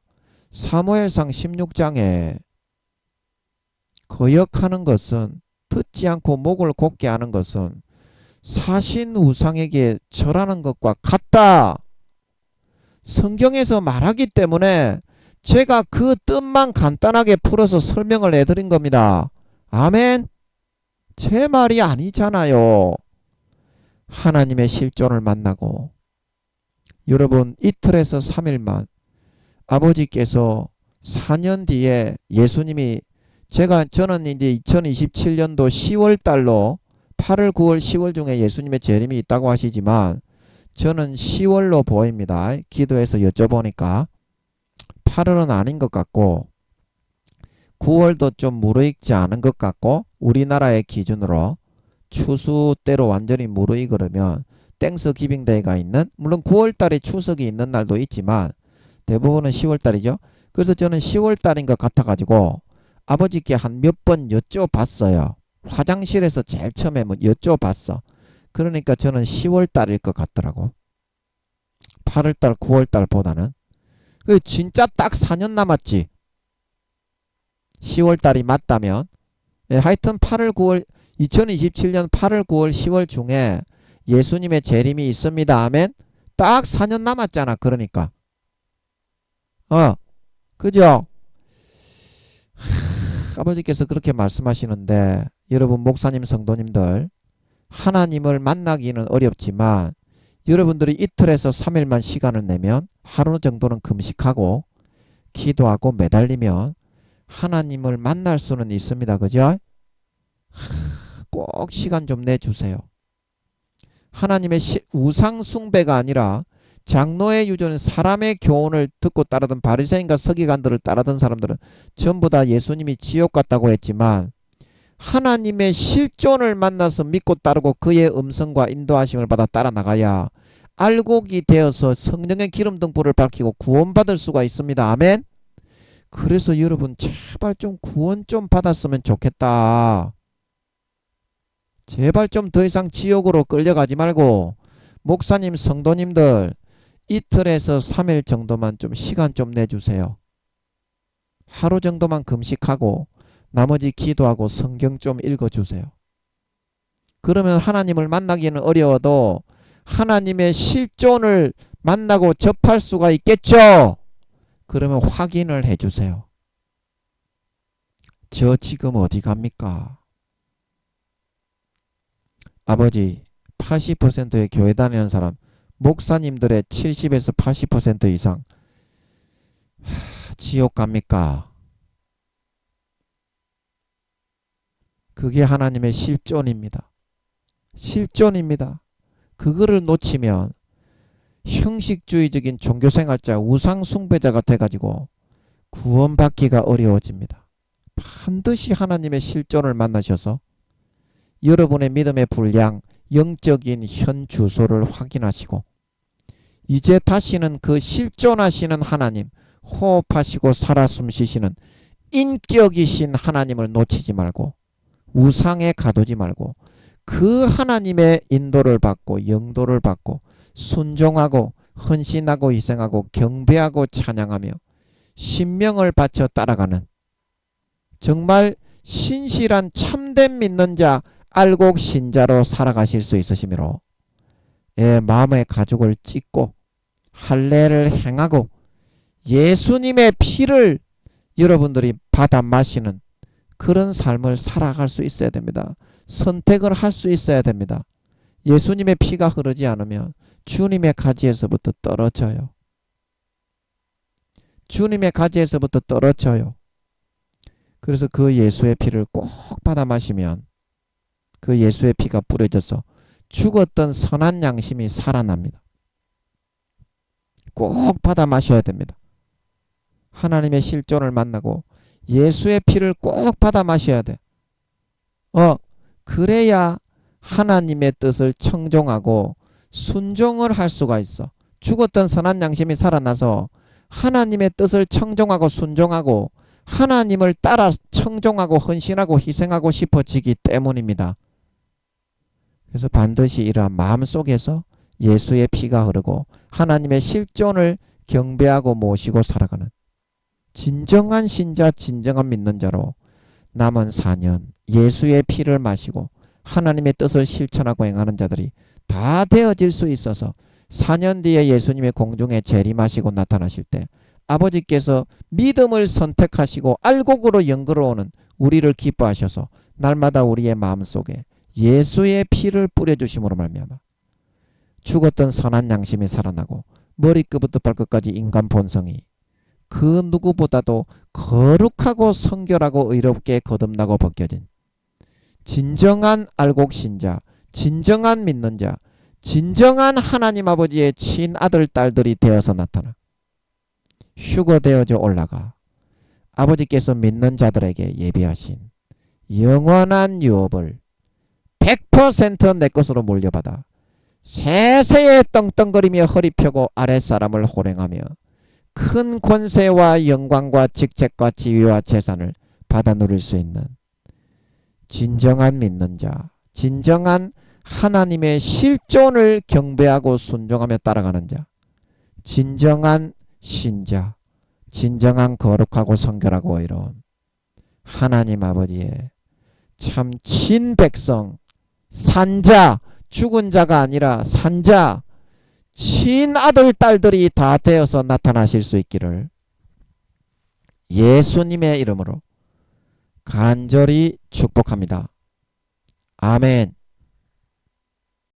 사무엘상 16장에 거역하는 것은 듣지 않고 목을 곧게 하는 것은 사신 우상에게 절하는 것과 같다. 성경에서 말하기 때문에 제가 그 뜻만 간단하게 풀어서 설명을 해드린 겁니다. 아멘. 제 말이 아니잖아요. 하나님의 실존을 만나고 여러분 이틀에서 3일만 아버지께서 4년 뒤에 예수님이 저는 이제 2027년도 10월 달로 8월, 9월, 10월 중에 예수님의 재림이 있다고 하시지만 저는 10월로 보입니다. 기도해서 여쭤보니까 8월은 아닌 것 같고 9월도 좀 무르익지 않은 것 같고 우리나라의 기준으로 추수 때로 완전히 무르익으려면 땡스 기빙데이가 있는 물론 9월달에 추석이 있는 날도 있지만 대부분은 10월달이죠. 그래서 저는 10월달인 것 같아가지고 아버지께 한 몇 번 여쭤봤어요. 화장실에서 제일 처음에 여쭤봤어. 그러니까 저는 10월달일 것 같더라고. 8월달 9월달보다는. 그 진짜 딱 4년 남았지. 10월달이 맞다면 하여튼 8월 9월 2027년 8월 9월 10월 중에 예수님의 재림이 있습니다. 아멘. 딱 4년 남았잖아. 그러니까 그죠? 아버지께서 그렇게 말씀하시는데 여러분 목사님 성도님들 하나님을 만나기는 어렵지만 여러분들이 이틀에서 3일만 시간을 내면 하루 정도는 금식하고 기도하고 매달리면 하나님을 만날 수는 있습니다. 그죠? 꼭 시간 좀 내주세요. 하나님의 우상 숭배가 아니라 장로의 유전은 사람의 교훈을 듣고 따르던 바리새인과 서기관들을 따르던 사람들은 전부 다 예수님이 지옥 같다고 했지만 하나님의 실존을 만나서 믿고 따르고 그의 음성과 인도하심을 받아 따라 나가야 알곡이 되어서 성령의 기름 등불을 밝히고 구원받을 수가 있습니다. 아멘. 그래서 여러분 제발 좀 구원 좀 받았으면 좋겠다. 제발 좀 더 이상 지옥으로 끌려가지 말고 목사님 성도님들 이틀에서 3일 정도만 좀 시간 좀 내주세요. 하루 정도만 금식하고 나머지 기도하고 성경 좀 읽어주세요. 그러면 하나님을 만나기는 어려워도 하나님의 실존을 만나고 접할 수가 있겠죠. 그러면 확인을 해주세요. 저 지금 어디 갑니까? 아버지 80%의 교회 다니는 사람 목사님들의 70에서 80% 이상 지옥 갑니까? 그게 하나님의 실존입니다. 실존입니다. 그거를 놓치면 형식주의적인 종교생활자 우상숭배자가 돼가지고 구원받기가 어려워집니다. 반드시 하나님의 실존을 만나셔서 여러분의 믿음의 분량, 영적인 현 주소를 확인하시고 이제 다시는 그 실존하시는 하나님, 호흡하시고 살아 숨쉬시는 인격이신 하나님을 놓치지 말고 우상에 가두지 말고 그 하나님의 인도를 받고 영도를 받고 순종하고 헌신하고 희생하고 경배하고 찬양하며 신명을 바쳐 따라가는 정말 신실한 참된 믿는 자 알곡 신자로 살아가실 수 있으시므로 마음의 가죽을 찢고 할례를 행하고 예수님의 피를 여러분들이 받아 마시는 그런 삶을 살아갈 수 있어야 됩니다. 선택을 할 수 있어야 됩니다. 예수님의 피가 흐르지 않으면 주님의 가지에서부터 떨어져요. 주님의 가지에서부터 떨어져요. 그래서 그 예수의 피를 꼭 받아 마시면 그 예수의 피가 뿌려져서 죽었던 선한 양심이 살아납니다. 꼭 받아 마셔야 됩니다. 하나님의 실존을 만나고 예수의 피를 꼭 받아 마셔야 돼. 그래야 하나님의 뜻을 청종하고 순종을 할 수가 있어. 죽었던 선한 양심이 살아나서 하나님의 뜻을 청종하고 순종하고 하나님을 따라 청종하고 헌신하고 희생하고 싶어지기 때문입니다. 그래서 반드시 이러한 마음속에서 예수의 피가 흐르고 하나님의 실존을 경배하고 모시고 살아가는 진정한 신자, 진정한 믿는 자로 남은 4년 예수의 피를 마시고 하나님의 뜻을 실천하고 행하는 자들이 다 되어질 수 있어서 4년 뒤에 예수님의 공중에 재림하시고 나타나실 때 아버지께서 믿음을 선택하시고 알곡으로 연결해오는 우리를 기뻐하셔서 날마다 우리의 마음속에 예수의 피를 뿌려주심으로 말미암아 죽었던 선한 양심이 살아나고 머리끝부터 발끝까지 인간 본성이 그 누구보다도 거룩하고 성결하고 의롭게 거듭나고 벗겨진 진정한 알곡신자, 진정한 믿는 자, 진정한 하나님 아버지의 친아들 딸들이 되어서 나타나 휴거되어져 올라가 아버지께서 믿는 자들에게 예비하신 영원한 유업을 100% 내 것으로 물려받아 세세에 떵떵거리며 허리 펴고 아랫사람을 호령하며 큰 권세와 영광과 직책과 지위와 재산을 받아 누릴 수 있는 진정한 믿는 자, 진정한 하나님의 실존을 경배하고 순종하며 따라가는 자, 진정한 신자, 진정한 거룩하고 성결하고 의로운 하나님 아버지의 참 친백성, 산자, 죽은 자가 아니라 산자, 친아들 딸들이 다 되어서 나타나실 수 있기를 예수님의 이름으로 간절히 축복합니다. 아멘.